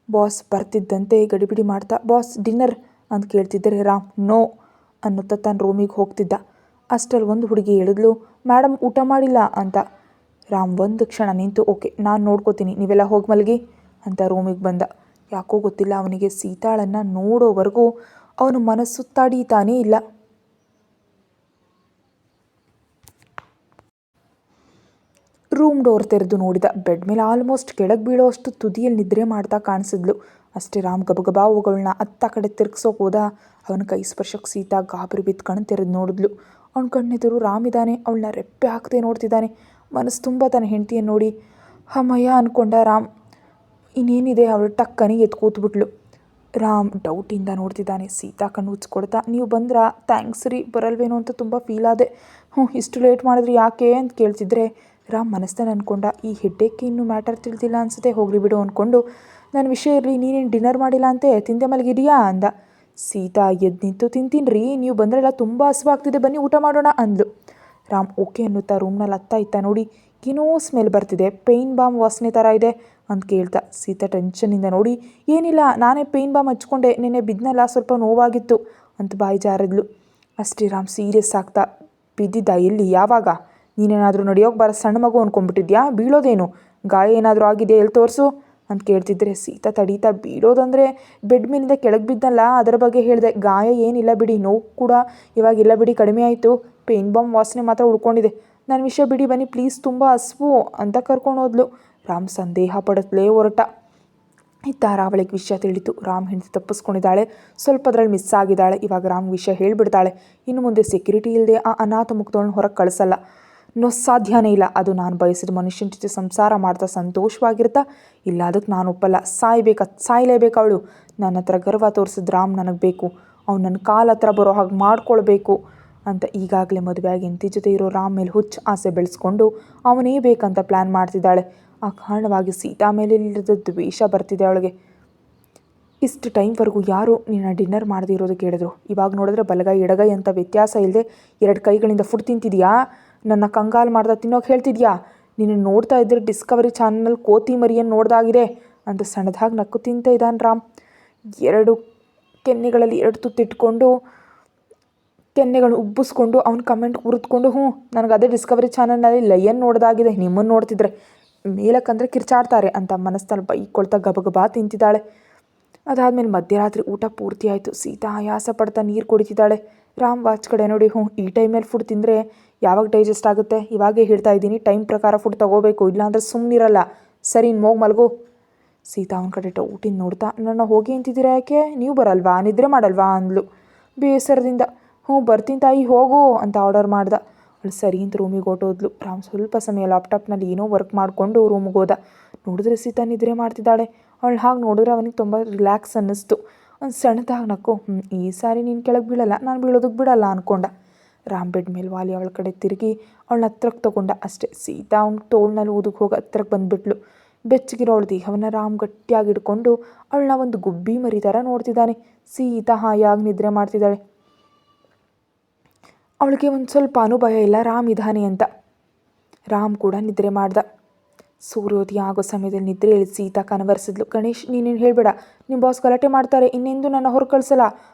ಬಾಸ್ ಬರ್ತಿದ್ದಂತೆ ಗಡಿಬಿಡಿ ಮಾಡ್ತಾ, ಬಾಸ್ ಡಿನ್ನರ್ ಅಂತ ಕೇಳ್ತಿದ್ದರೆ ರಾಮ್ ನೋ ಅನ್ನುತ್ತಾ ತನ್ನ ರೂಮಿಗೆ ಹೋಗ್ತಿದ್ದ. ಅಷ್ಟರಲ್ಲಿ ಒಂದು ಹುಡುಗಿ ಹೇಳಿದ್ಲು, ಮೇಡಮ್ ಊಟ ಮಾಡಿಲ್ಲ ಅಂತ. ರಾಮ್ ಒಂದು ಕ್ಷಣ ನಿಂತು, ಓಕೆ ನಾನು ನೋಡ್ಕೋತೀನಿ, ನೀವೆಲ್ಲ ಹೋಗಿ ಮಲಗಿ ಅಂತ ರೂಮಿಗೆ ಬಂದ. ಯಾಕೋ ಗೊತ್ತಿಲ್ಲ, ಅವನಿಗೆ ಸೀತಾಳನ್ನು ನೋಡೋವರೆಗೂ ಅವನು ಮನಸ್ಸು ತಡೀತಾನೇ ಇಲ್ಲ. ರೂಮ್ ಡೋರ್ ತೆರೆದು ನೋಡಿದ. ಬೆಡ್ ಮೇಲೆ ಆಲ್ಮೋಸ್ಟ್ ಕೆಳಗೆ ಬೀಳೋ ಅಷ್ಟು ತುದಿಯಲ್ಲಿ ನಿದ್ರೆ ಮಾಡ್ತಾ ಕಾಣಿಸಿದ್ಲು. ಅಷ್ಟೇ ರಾಮ್ ಗಬಗಬಾ ಅವುಗಳನ್ನ ಅತ್ತ ಕಡೆ ತಿರ್ಗ್ಸೋಕೆ ಹೋದ. ಅವನ ಕೈ ಸ್ಪರ್ಶಕ್ಕೆ ಸೀತಾ ಗಾಬರಿ ಬಿದ್ದು ಕಣ್ಣು ತೆರೆದು ನೋಡಿದ್ಲು. ಅವ್ನ ಕಣ್ಣೆದುರು ರಾಮ್ ಇದ್ದಾನೆ. ಅವಳನ್ನ ರೆಪ್ಪೆ ಹಾಕದೆ ನೋಡ್ತಿದ್ದಾನೆ. ಮನಸ್ಸು ತುಂಬ ತನ್ನ ಹೆಂಡತಿಯನ್ನು ನೋಡಿ ಅಮ್ಮಯ್ಯ ಅಂದ್ಕೊಂಡ ರಾಮ್. ಇನ್ನೇನಿದೆ, ಅವಳು ಟಕ್ಕನೆ ಎದ್ದು ಕೂತ್ಬಿಟ್ಲು. ರಾಮ್ ಡೌಟಿಂದ ನೋಡ್ತಿದ್ದಾನೆ. ಸೀತಾ ಕಣ್ಣು ಉಚ್ಕೊಡ್ತಾ, ನೀವು ಬಂದ್ರಾ? ಥ್ಯಾಂಕ್ಸ್ ರೀ, ಬರಲ್ವೇನೋ ಅಂತ ತುಂಬ ಫೀಲ್ ಆದೆ. ಇಷ್ಟು ಲೇಟ್ ಮಾಡಿದ್ರಿ ಯಾಕೆ ಅಂತ ಕೇಳ್ತಿದ್ರೆ ರಾಮ್ ಮನಸ್ಸಲ್ಲಿ ಅಂದ್ಕೊಂಡ, ಈ ಹೆಡ್ಡೇಕ್ಕೆ ಇನ್ನೂ ಮ್ಯಾಟರ್ ತಿಳಿದಿಲ್ಲ ಅನಿಸುತ್ತೆ, ಹೋಗ್ಲಿ ಬಿಡು ಅಂದ್ಕೊಂಡು, ನನ್ನ ವಿಷಯ ಇರಲಿ, ನೀನೇನು ಡಿನ್ನರ್ ಮಾಡಿಲ್ಲ ಅಂತೆ, ತಿಂದೆ ಮಲಗಿದೆಯಾ ಅಂದ. ಸೀತಾ ಎದ್ದು ನಿಂತು, ತಿಂತೀನಿ ರೀ, ನೀವು ಬಂದ್ರೆಲ್ಲ ತುಂಬ ಹಸುವಾಗ್ತಿದೆ, ಬನ್ನಿ ಊಟ ಮಾಡೋಣ ಅಂದ್ಲು. ರಾಮ್ ಓಕೆ ಅನ್ನುತ್ತಾ ರೂಮ್ನಲ್ಲಿ ಅತ್ತ ಇತ್ತ ನೋಡಿ, ಏನೋ ಸ್ಮೆಲ್ ಬರ್ತಿದೆ, ಪೇಯ್ನ್ ಬಾಮ್ ವಾಸನೆ ಥರ ಇದೆ ಅಂತ ಕೇಳ್ತಾ. ಸೀತಾ ಟೆನ್ಷನಿಂದ ನೋಡಿ, ಏನಿಲ್ಲ, ನಾನೇ ಪೇಯ್ನ್ ಬಾಮ್ ಹಚ್ಕೊಂಡೆ, ನೆನ್ನೆ ಬಿದ್ದನಲ್ಲ, ಸ್ವಲ್ಪ ನೋವಾಗಿತ್ತು ಅಂತ ಬಾಯಿ ಜಾರಿದ್ಲು. ಅಷ್ಟೇ ರಾಮ್ ಸೀರಿಯಸ್ ಆಗ್ತಾ, ಬಿದ್ದಿದ್ದ ಎಲ್ಲಿ, ಯಾವಾಗ? ನೀನೇನಾದರೂ ನಡೆಯೋಕೆ ಬರೋ ಸಣ್ಣ ಮಗು ಅಂದ್ಕೊಂಡ್ಬಿಟ್ಟಿದ್ಯಾ? ಬೀಳೋದೇನು? ಗಾಯ ಏನಾದರೂ ಆಗಿದೆ, ಎಲ್ಲಿ ತೋರಿಸು ಅಂತ ಕೇಳ್ತಿದ್ರೆ ಸೀತಾ ತಡೀತಾ, ಬೀಳೋದಂದರೆ ಬೆಡ್ ಮೇಲಿಂದ ಕೆಳಗೆ ಬಿದ್ದಲ್ಲ ಅದರ ಬಗ್ಗೆ ಹೇಳಿದೆ, ಗಾಯ ಏನಿಲ್ಲ ಬಿಡಿ, ನೋವು ಕೂಡ ಇವಾಗಿಲ್ಲ ಬಿಡಿ, ಕಡಿಮೆ ಆಯಿತು, ಪೇಯ್ನ್ ಬಾಮ್ ವಾಸನೆ ಮಾತ್ರ ಉಳ್ಕೊಂಡಿದೆ, ನನ್ನ ವಿಷಯ ಬಿಡಿ, ಬನ್ನಿ ಪ್ಲೀಸ್, ತುಂಬ ಹಸ್ವು ಅಂತ ಕರ್ಕೊಂಡು ಹೋದ್ಲು. ರಾಮ್ ಸಂದೇಹ ಪಡುತ್ತಲೇ ಹೊರಟ. ಇತ್ತ ರಾವಳಿಗೆ ವಿಷಯ ತಿಳಿತು. ರಾಮ್ ಹೆಂಡತಿ ತಪ್ಪಿಸ್ಕೊಂಡಿದ್ದಾಳೆ, ಸ್ವಲ್ಪ ಅದ್ರಲ್ಲಿ ಮಿಸ್ ಆಗಿದ್ದಾಳೆ. ಇವಾಗ ರಾಮ್ ವಿಷಯ ಹೇಳಿಬಿಡ್ತಾಳೆ. ಇನ್ನು ಮುಂದೆ ಸೆಕ್ಯೂರಿಟಿ ಇಲ್ಲದೆ ಆ ಅನಾಥ ಮುಕ್ತೋಳನ್ನ ಹೊರಗೆ ಕಳಿಸಲ್ಲ, ಸಾಧ್ಯನೇ ಇಲ್ಲ. ಅದು ನಾನು ಬಯಸಿದ ಮನುಷ್ಯನ ಜೊತೆ ಸಂಸಾರ ಮಾಡ್ತಾ ಸಂತೋಷವಾಗಿರ್ತಾ, ಇಲ್ಲ ಅದಕ್ಕೆ ನಾನು ಒಪ್ಪಲ್ಲ, ಸಾಯಲೇಬೇಕು ಅವಳು. ನನ್ನ ಹತ್ರ ಗರ್ವ ತೋರಿಸಿದ ರಾಮ್ ನನಗೆ ಬೇಕು, ಅವ್ನು ನನ್ನ ಕಾಲ ಹತ್ರ ಬರೋ ಹಾಗೆ ಮಾಡ್ಕೊಳ್ಬೇಕು ಅಂತ ಈಗಾಗಲೇ ಮದುವೆಯಾಗಿ ಹೆಂಡತಿ ಜೊತೆ ಇರೋ ರಾಮ್ ಮೇಲೆ ಹುಚ್ಚು ಆಸೆ ಬೆಳೆಸ್ಕೊಂಡು ಅವನೇ ಬೇಕಂತ ಪ್ಲ್ಯಾನ್ ಮಾಡ್ತಿದ್ದಾಳೆ. ಆ ಕಾರಣವಾಗಿ ಸೀತಾ ಮೇಲೆ ಇಲ್ಲದ ದ್ವೇಷ ಬರ್ತಿದೆ ಅವಳಿಗೆ. ಇಷ್ಟು ಟೈಮ್ವರೆಗೂ ಯಾರು ನಿನ್ನ ಡಿನ್ನರ್ ಮಾಡದೇ ಇರೋದು ಕೇಳಿದ್ರು, ಇವಾಗ ನೋಡಿದ್ರೆ ಬಲಗೈ ಎಡಗೈ ಅಂತ ವ್ಯತ್ಯಾಸ ಇಲ್ಲದೆ 2 ಕೈಗಳಿಂದ ಫುಡ್ ತಿಂತಿದ್ಯಾ? ನನ್ನ ಕಂಗಾಲು ಮಾಡ್ತಾ ತಿನ್ನೋಕೆ ಹೇಳ್ತಿದ್ಯಾ? ನಿನ್ನ ನೋಡ್ತಾ ಇದ್ದರೆ ಡಿಸ್ಕವರಿ ಚಾನಲ್ ಕೋತಿ ಮರಿಯನ್ನು ನೋಡ್ದಾಗಿದೆ ಅಂತ ಸಣ್ಣದಾಗಿ ನಕ್ಕು ತಿಂತ ಇದ್ದಾನೆ ರಾಮ್. 2 ಕೆನ್ನೆಗಳಲ್ಲಿ 2 ತುತ್ತಿಟ್ಕೊಂಡು, ಕೆನ್ನೆಗಳು ಉಬ್ಬಿಸ್ಕೊಂಡು ಅವ್ನ ಕಮೆಂಟ್ ಉರಿದ್ಕೊಂಡು, ನನಗೆ ಅದೇ ಡಿಸ್ಕವರಿ ಚಾನಲ್ನಲ್ಲಿ ಲಯನ್ ನೋಡ್ದಾಗಿದೆ, ನಿಮ್ಮನ್ನು ನೋಡ್ತಿದ್ರೆ ಮೇಲಕ್ಕಂದರೆ ಕಿರ್ಚಾಡ್ತಾರೆ ಅಂತ ಮನಸ್ಸಲ್ಲಿ ಬೈಕೊಳ್ತಾ ಗಬಗಬಾ ತಿಂತಿದ್ದಾಳೆ. ಅದಾದಮೇಲೆ ಮಧ್ಯರಾತ್ರಿ ಊಟ ಪೂರ್ತಿ ಆಯಿತು. ಸೀತಾ ಆಯಾಸ ಪಡ್ತಾ ನೀರು ಕುಡಿತಿದ್ದಾಳೆ. ರಾಮ್ ವಾಚ್ ಕಡೆ ನೋಡಿ, ಈ ಟೈಮಲ್ಲಿ ಫುಡ್ ತಿಂದರೆ ಯಾವಾಗ ಡೈಜೆಸ್ಟ್ ಆಗುತ್ತೆ? ಇವಾಗೇ ಹೇಳ್ತಾ ಇದ್ದೀನಿ, ಟೈಮ್ ಪ್ರಕಾರ ಫುಡ್ ತೊಗೋಬೇಕು, ಇಲ್ಲಾಂದರೆ ಸುಮ್ಮನಿರಲ್ಲ, ಸರಿ ಇನ್ನು ಹೋಗಿ ಮಲಗು. ಸೀತಾ ಅವನ ಕಡೆ ಊಟಿನ ನೋಡ್ತಾ, ನನ್ನ ಹೋಗಿ ಅಂತಿದ್ದೀರಾ ಯಾಕೆ? ನೀವು ಬರಲ್ವಾ, ನಿದ್ರೆ ಮಾಡಲ್ವಾ ಅಂದ್ಲು ಬೇಸರದಿಂದ. ಬರ್ತೀನಿ ತಾಯಿ, ಹೋಗು ಅಂತ ಆರ್ಡರ್ ಮಾಡ್ದ. ಅವಳು ಸರಿ ಅಂತ ರೂಮಿಗೆ ಹೊಟ್ಟೋದ್ಲು. ರಾಮ್ ಸ್ವಲ್ಪ ಸಮಯ ಲ್ಯಾಪ್ಟಾಪ್ನಲ್ಲಿ ಏನೋ ವರ್ಕ್ ಮಾಡಿಕೊಂಡು ರೂಮಿಗೆ ಹೋದ. ನೋಡಿದ್ರೆ ಸೀತಾ ನಿದ್ರೆ ಮಾಡ್ತಿದ್ದಾಳೆ. ಅವಳು ಹಾಗೆ ನೋಡಿದ್ರೆ ಅವನಿಗೆ ತುಂಬ ರಿಲ್ಯಾಕ್ಸ್ ಅನ್ನಿಸ್ತು. ಒಂದು ಸಣ್ಣದಾಗಿ ನಕ್ಕು, ಈ ಸಾರಿ ನೀನು ಕೆಳಗೆ ಬೀಳಲ್ಲ, ನಾನು ಬೀಳೋದಕ್ಕೆ ಬಿಡಲ್ಲ ಅಂದ್ಕೊಂಡ. ರಾಮ್ ಬೆಡ್ ಮೇಲೆ ವಾಲಿ ಅವಳ ಕಡೆ ತಿರುಗಿ ಅವಳನ್ನ ಹತ್ರಕ್ಕೆ ತೊಗೊಂಡ. ಅಷ್ಟೇ, ಸೀತಾ ಅವ್ನ ತೋಳ್ನಲ್ಲಿ ಊದಕ್ಕೆ ಹೋಗಿ ಹತ್ರಕ್ಕೆ ಬಂದುಬಿಟ್ಲು. ಬೆಚ್ಚಗಿರೋ ಅವಳ ದೇಹವನ್ನು ರಾಮ್ ಗಟ್ಟಿಯಾಗಿ ಹಿಡ್ಕೊಂಡು ಅವಳನ್ನ ಒಂದು ಗುಬ್ಬಿ ಮರಿ ಥರ ನೋಡ್ತಿದ್ದಾನೆ. ಸೀತಾ ಹಾಯಾಗಿ ನಿದ್ರೆ ಮಾಡ್ತಿದ್ದಾಳೆ. ಅವಳಿಗೆ ಒಂದು ಸ್ವಲ್ಪ ಅನುಭವ ಇಲ್ಲ ರಾಮ್ ಇದ್ದಾನೆ ಅಂತ. ರಾಮ್ ಕೂಡ ನಿದ್ರೆ ಮಾಡ್ದ. ಸೂರ್ಯೋದಯ ಆಗೋ ಸಮಯದಲ್ಲಿ ನಿದ್ರೆ ಇಳಿಸಿ ಸೀತಾ ಕನವರಿಸಿದ್ಲು. ಗಣೇಶ್, ನೀನೇನು ಹೇಳಬೇಡ, ನಿಮ್ಮ ಬಾಸ್ ಗಲಾಟೆ ಮಾಡ್ತಾರೆ, ಇನ್ನೆಂದು ನನ್ನ ಹೊರ ಕಳಿಸಲ್ಲ,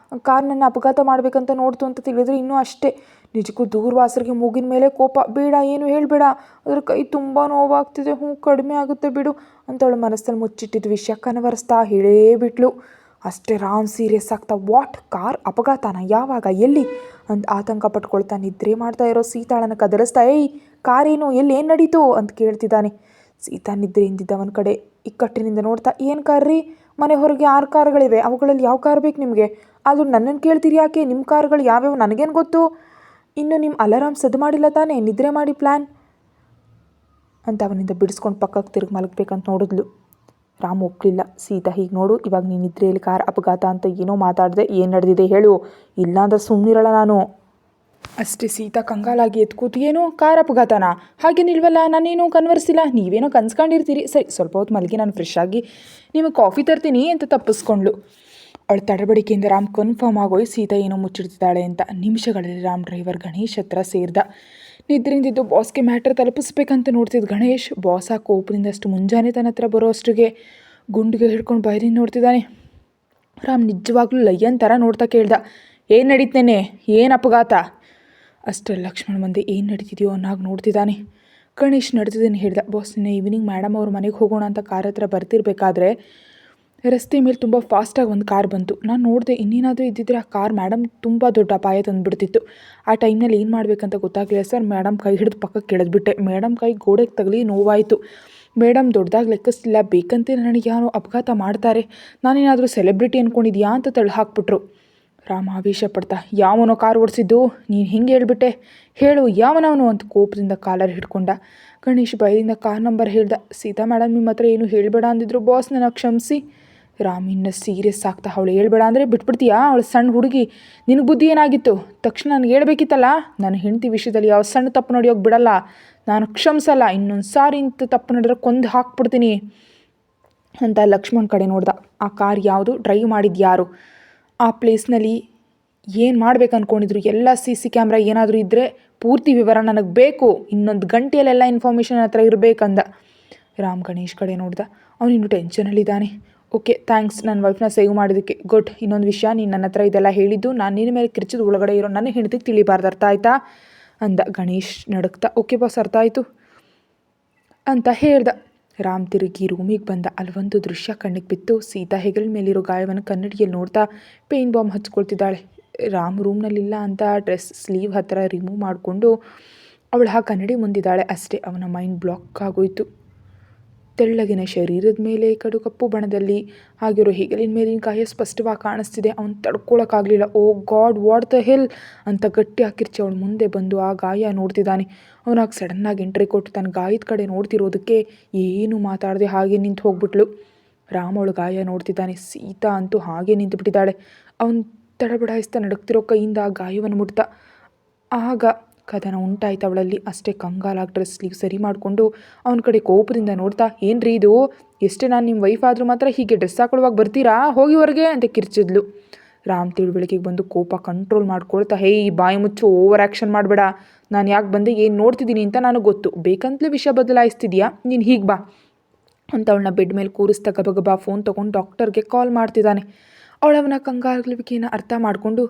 ಕಾರ್ ನನ್ನ ಅಪಘಾತ ಮಾಡಬೇಕಂತ ನೋಡ್ತು ಅಂತ ತಿಳಿದ್ರೆ ಇನ್ನೂ ಅಷ್ಟೇ. ನಿಜಕ್ಕೂ ದೂರ್ವಾಸರಿಗೆ ಮೂಗಿನ ಮೇಲೆ ಕೋಪ. ಬೇಡ, ಏನು ಹೇಳಬೇಡ, ಅದ್ರ ಕೈ ತುಂಬ ನೋವಾಗ್ತಿದೆ, ಕಡಿಮೆ ಆಗುತ್ತೆ ಬಿಡು ಅಂತ ಅವಳು ಮನಸ್ಸಲ್ಲಿ ಮುಚ್ಚಿಟ್ಟಿದ್ದ ವಿಷಯ ಕನವರಿಸ್ತಾ ಹೇಳೇ ಬಿಟ್ಲು. ಅಷ್ಟೇ ರಾಮ್ ಸೀರಿಯಸ್ ಆಗ್ತಾ, ವಾಟ್, ಕಾರ್ ಅಪಘಾತನ? ಯಾವಾಗ, ಎಲ್ಲಿ ಅಂತ ಆತಂಕ ಪಟ್ಕೊಳ್ತಾ ನಿದ್ರೆ ಮಾಡ್ತಾ ಇರೋ ಸೀತಾಳನ್ನು ಕದಲಿಸ್ತಾ, ಏಯ್ ಕಾರೇನು, ಎಲ್ಲಿ, ಏನು ನಡೀತು ಅಂತ ಕೇಳ್ತಿದ್ದಾನೆ. ಸೀತಾ ನಿದ್ರೆಯಿಂದಿದ್ದವನ ಕಡೆ ಇಕ್ಕಟ್ಟಿನಿಂದ ನೋಡ್ತಾ, ಏನು ಕಾರ್ ರೀ? ಮನೆ ಹೊರಗೆ 6 ಕಾರುಗಳಿವೆ, ಅವುಗಳಲ್ಲಿ ಯಾವ ಕಾರ್ ಬೇಕು ನಿಮಗೆ? ಆದರೂ ನನ್ನನ್ನು ಕೇಳ್ತೀರಿ ಯಾಕೆ? ನಿಮ್ಮ ಕಾರುಗಳು ಯಾವ್ಯಾವ ನನಗೇನು ಗೊತ್ತು? ಇನ್ನು ನಿಮ್ಮ ಅಲಾರಾಮ್ ಸದ್ದು ಮಾಡಿಲ್ಲ ತಾನೇ, ನಿದ್ರೆ ಮಾಡಿ ಪ್ಲ್ಯಾನ್ ಅಂತ ಅವನಿಂದ ಬಿಡಿಸ್ಕೊಂಡು ಪಕ್ಕಕ್ಕೆ ತಿರುಗಿ ಮಲಗಬೇಕಂತ ನೋಡಿದ್ಲು. ರಾಮ್ ಒಪ್ಪಲಿಲ್ಲ. ಸೀತಾ, ಹೀಗೆ ನೋಡು, ಇವಾಗ ನೀನು ನಿದ್ರೆಯಲ್ಲಿ ಕಾರ್ ಅಪಘಾತ ಅಂತ ಏನೋ ಮಾತಾಡಿದೆ, ಏನು ನಡೆದಿದೆ ಹೇಳು, ಇಲ್ಲಾಂದ್ರೆ ಸುಮ್ಮನಿರಲ್ಲ ನಾನು. ಅಷ್ಟೇ ಸೀತಾ ಕಂಗಾಲಾಗಿ ಎತ್ಕೂತು, ಏನು ಕಾರ್ ಅಪಘಾತನ? ಹಾಗೇನಿಲ್ವಲ್ಲ, ನಾನೇನು ಕನ್ವರ್ಸಿಲ್ಲ, ನೀವೇನೋ ಕನ್ಸ್ಕೊಂಡಿರ್ತೀರಿ. ಸರಿ, ಸ್ವಲ್ಪ ಹೊತ್ತು ಮಲಗಿ, ನಾನು ಫ್ರೆಶ್ ಆಗಿ ನಿಮಗೆ ಕಾಫಿ ತರ್ತೀನಿ ಅಂತ ತಪ್ಪಿಸ್ಕೊಂಡ್ಳು. ಅವಳು ತಡಬಡಿಕೆಯಿಂದ ರಾಮ್ ಕನ್ಫರ್ಮ್ ಆಗೋಯ್ ಸೀತಾ ಏನೋ ಮುಚ್ಚಿಡ್ತಿದ್ದಾಳೆ ಅಂತ. ನಿಮಿಷಗಳಲ್ಲಿ ರಾಮ್ ಡ್ರೈವರ್ ಗಣೇಶ್ ಹತ್ರ ಸೇರಿದ. ನಿದ್ರಿಂದಿದ್ದು ಬಾಸ್ಗೆ ಮ್ಯಾಟ್ರ್ ತಲುಪಿಸ್ಬೇಕಂತ ನೋಡ್ತಿದ್ದ ಗಣೇಶ್, ಬಾಸ್ ಆ ಕೋಪದಿಂದ ಅಷ್ಟು ಮುಂಜಾನೆ ತನ್ನ ಹತ್ರ ಬರೋ ಅಷ್ಟಿಗೆ ಗುಂಡಿಗೆ ಹಿಡ್ಕೊಂಡು ಬಯಲಿಂದ ನೋಡ್ತಿದ್ದಾನೆ. ರಾಮ್ ನಿಜವಾಗ್ಲೂ ಲಯ್ಯನ್ ಥರ ನೋಡ್ತಾ ಕೇಳ್ದ, ಏನು ನಡೀತೇನೆ, ಏನು ಅಪಘಾತ? ಅಷ್ಟರಲ್ಲಿ ಲಕ್ಷ್ಮಣ ಬಂದೆ ಏನು ನಡೀತಿದೆಯೋ ಅನ್ನಾಗ ನೋಡ್ತಿದ್ದಾನೆ. ಗಣೇಶ್ ನಡೆದಿದ್ದೇನೆ ಹೇಳ್ದ. ಬಾಸ್ ನಿನ್ನೆ ಈವ್ನಿಂಗ್ ಮೇಡಮ್ ಅವ್ರ ಮನೆಗೆ ಹೋಗೋಣ ಅಂತ ಕಾರ್ ಹತ್ರ ಬರ್ತಿರ್ಬೇಕಾದ್ರೆ ರಸ್ತೆ ಮೇಲೆ ತುಂಬ ಫಾಸ್ಟಾಗಿ ಒಂದು ಕಾರ್ ಬಂತು. ನಾನು ನೋಡಿದೆ, ಇನ್ನೇನಾದರೂ ಇದ್ದಿದ್ರೆ ಆ ಕಾರ್ ಮೇಡಮ್ ತುಂಬ ದೊಡ್ಡ ಅಪಾಯ ತಂದುಬಿಡ್ತಿತ್ತು. ಆ ಟೈಮ್ನಲ್ಲಿ ಏನು ಮಾಡಬೇಕಂತ ಗೊತ್ತಾಗಲಿಲ್ಲ ಸರ್. ಮೇಡಮ್ ಕೈ ಹಿಡಿದು ಪಕ್ಕಕ್ಕೆ ಕೆಳೆದ್ಬಿಟ್ಟೆ. ಮೇಡಮ್ ಕೈ ಗೋಡೆಗೆ ತಗಲಿ ನೋವಾಯಿತು. ಮೇಡಮ್ ದೊಡ್ಡದಾಗಿ ಲೆಕ್ಕಿಸ್ಲಿಲ್ಲ, ಬೇಕಂತೆ ನನಗೆ ಯಾರೋ ಅಪಘಾತ ಮಾಡ್ತಾರೆ, ನಾನೇನಾದರೂ ಸೆಲೆಬ್ರಿಟಿ ಅಂದ್ಕೊಂಡಿದ್ಯಾ ಅಂತ ತಳ್ಳಿ ಹಾಕ್ಬಿಟ್ರು. ರಾಮ ಆವೇಶ ಪಡ್ತಾ, ಯಾವನೋ ಕಾರ್ ಓಡಿಸಿದ್ದು, ನೀನು ಹಿಂಗೆ ಹೇಳ್ಬಿಟ್ಟೆ, ಹೇಳು ಯಾವನವನು ಅಂತ ಕೋಪದಿಂದ ಕಾಲರ್ ಹಿಡ್ಕೊಂಡ. ಗಣೇಶ್ ಭಯದಿಂದ ಕಾರ್ ನಂಬರ್ ಹೇಳ್ದ. ಸೀತಾ ಮೇಡಮ್ ನಿಮ್ಮ ಹತ್ರ ಏನು ಹೇಳಬೇಡ ಅಂದಿದ್ರು ಬಾಸ್, ನನಗೆ ಕ್ಷಮಿಸಿ. ರಾಮ್ ಇನ್ನು ಸೀರಿಯಸ್ ಆಗ್ತಾ, ಅವಳು ಹೇಳ್ಬೇಡ ಅಂದರೆ ಬಿಟ್ಬಿಡ್ತೀಯಾ? ಅವಳು ಸಣ್ಣ ಹುಡುಗಿ, ನಿನಗೆ ಬುದ್ಧಿ ಏನಾಗಿತ್ತು? ತಕ್ಷಣ ನನಗೆ ಹೇಳ್ಬೇಕಿತ್ತಲ್ಲ. ನನ್ನ ಹೆಂಡತಿ ವಿಷಯದಲ್ಲಿ ಯಾವ ಸಣ್ಣ ತಪ್ಪು ನಡೆಯೋಕೆ ಬಿಡಲ್ಲ, ನಾನು ಕ್ಷಮಿಸಲ್ಲ. ಇನ್ನೊಂದು ಸಾರಿ ಇಂಥ ತಪ್ಪು ನಡೆದ್ರೆ ಕೊಂದು ಹಾಕ್ಬಿಡ್ತೀನಿ ಅಂತ ಲಕ್ಷ್ಮಣ್ ಕಡೆ ನೋಡ್ದ. ಆ ಕಾರ್ ಯಾವುದು, ಡ್ರೈವ್ ಮಾಡಿದ್ದು ಯಾರು, ಆ ಪ್ಲೇಸ್ನಲ್ಲಿ ಏನು ಮಾಡ್ಬೇಕು ಅಂದ್ಕೊಂಡಿದ್ರು, ಎಲ್ಲ CC ಕ್ಯಾಮ್ರಾ ಏನಾದರೂ ಇದ್ದರೆ ಪೂರ್ತಿ ವಿವರ ನನಗೆ ಬೇಕು. ಇನ್ನೊಂದು ಗಂಟೆಯಲ್ಲೆಲ್ಲ ಇನ್ಫಾರ್ಮೇಷನ್ ಹತ್ರ ಇರಬೇಕಂದ. ರಾಮ್ ಗಣೇಶ್ ಕಡೆ ನೋಡ್ದ. ಅವನಿನ್ನು ಟೆನ್ಷನಲ್ಲಿದ್ದಾನೆ. ಓಕೆ ಥ್ಯಾಂಕ್ಸ್ ನನ್ನ ವೈಫ್ನ ಸೇವ್ ಮಾಡೋದಕ್ಕೆ, ಗುಡ್. ಇನ್ನೊಂದು ವಿಷಯ, ನೀನು ನನ್ನ ಹತ್ರ ಇದೆಲ್ಲ ಹೇಳಿದ್ದು ನಾನು ನಿನ್ನ ಮೇಲೆ ಕಿರ್ಚಿದ ಒಳಗಡೆ ಇರೋ ನನ್ನ ಹೆಂಡತಿಗೆ ತಿಳಿಬಾರ್ದು, ಅರ್ಥ ಆಯ್ತಾ ಅಂದ. ಗಣೇಶ್ ನಡುಕ್ತಾ ಓಕೆ ಬಾಸ್ ಅರ್ಥ ಆಯಿತು ಅಂತ ಹೇಳ್ದ. ರಾಮ್ ತಿರುಗಿ ರೂಮಿಗೆ ಬಂದ. ಅಲ್ಲೊಂದು ದೃಶ್ಯ ಕಣ್ಣಿಗೆ ಬಿತ್ತು. ಸೀತಾ ಹೆಗಲ ಮೇಲಿರೋ ಗಾಯವನ್ನು ಕನ್ನಡಿಯಲ್ಲಿ ನೋಡ್ತಾ ಪೇನ್ ಬಾಂಬ್ ಹಚ್ಕೊಳ್ತಿದ್ದಾಳೆ. ರಾಮ್ ರೂಮ್ನಲ್ಲಿಲ್ಲ ಅಂತ ಡ್ರೆಸ್ ಸ್ಲೀವ್ ಹತ್ತಿರ ರಿಮೂವ್ ಮಾಡಿಕೊಂಡು ಅವಳು ಆ ಕನ್ನಡಿ ಮುಂದಿದ್ದಾಳೆ. ಅಷ್ಟೇ, ಅವನ ಮೈಂಡ್ ಬ್ಲಾಕ್ ಆಗೋಯ್ತು. ತೆಳ್ಳಗಿನ ಶರೀರದ ಮೇಲೆ ಕಡು ಕಪ್ಪು ಬಣ್ಣದಲ್ಲಿ ಆಗಿರೋ ಹೆಗಲಿನ ಮೇಲಿನ ಗಾಯ ಸ್ಪಷ್ಟವಾಗಿ ಕಾಣಿಸ್ತಿದೆ. ಅವನು ತಡ್ಕೊಳಕ್ಕಾಗಲಿಲ್ಲ. ಓ ಗಾಡ್, ವಾಟ್ ದ ಹೆಲ್ ಅಂತ ಗಟ್ಟಿ ಕಿರ್ಚಿ ಅವಳು ಮುಂದೆ ಬಂದು ಆ ಗಾಯ ನೋಡ್ತಿದ್ದಾನೆ. ಅವನಾಗ ಸಡನ್ನಾಗಿ ಎಂಟ್ರಿ ಕೊಟ್ಟು ತನ್ನ ಗಾಯದ ಕಡೆ ನೋಡ್ತಿರೋದಕ್ಕೆ ಏನು ಮಾತಾಡದೆ ಹಾಗೆ ನಿಂತು ಹೋಗ್ಬಿಟ್ಲು. ರಾಮ್ ಅವಳು ಗಾಯ ನೋಡ್ತಿದ್ದಾನೆ. ಸೀತಾ ಅಂತೂ ಹಾಗೆ ನಿಂತುಬಿಟ್ಟಿದ್ದಾಳೆ. ಅವನು ತಡಬಡಾಯಿಸ್ತಾ ನಡುಕ್ತಿರೋ ಕೈಯಿಂದ ಆ ಗಾಯವನ್ನು ಮುಟ್ತಾ. ಆಗ ಕದನ ಉಂಟಾಯ್ತು ಅವಳಲ್ಲಿ. ಅಷ್ಟೇ, ಕಂಗಾಲಾಗಿ ಡ್ರೆಸ್ ಸ್ಲೀವ್ ಸರಿ ಮಾಡಿಕೊಂಡು ಅವನ ಕಡೆ ಕೋಪದಿಂದ ನೋಡ್ತಾ, ಏನ್ರಿ ಇದು, ಎಷ್ಟೇ ನಾನು ನಿಮ್ಮ ವೈಫ್ ಆದರೂ ಮಾತ್ರ ಹೀಗೆ ಡ್ರೆಸ್ ಹಾಕೊಳ್ಳುವಾಗ ಬರ್ತೀರಾ, ಹೋಗಿ ಹೊರಗೆ ಅಂತ ಕಿರ್ಚಿದ್ಲು. ರಾಮ್ ತಿಳುವಳಿಕೆಗೆ ಬಂದು ಕೋಪ ಕಂಟ್ರೋಲ್ ಮಾಡ್ಕೊಳ್ತಾ, ಹೇಯ್ ಬಾಯಿ ಮುಚ್ಚು, ಓವರ್ ಆ್ಯಕ್ಷನ್ ಮಾಡಬೇಡ, ನಾನು ಯಾಕೆ ಬಂದೆ, ಏನು ನೋಡ್ತಿದ್ದೀನಿ ಅಂತ ನನಗೆ ಗೊತ್ತು, ಬೇಕಂತಲೇ ವಿಷಯ ಬದಲಾಯಿಸ್ತಿದ್ಯಾ, ನೀನು ಹೀಗೆ ಬಾ ಅಂತ ಅವಳನ್ನ ಬೆಡ್ ಮೇಲೆ ಕೂರಿಸ್ತಾ ಗಬಗಬಾ ಫೋನ್ ತೊಗೊಂಡು ಡಾಕ್ಟರ್ಗೆ ಕಾಲ್ ಮಾಡ್ತಿದ್ದಾನೆ. ಅವಳವನ ಕಂಗಾಲುವಿಕೆಯನ್ನು ಅರ್ಥ ಮಾಡಿಕೊಂಡು,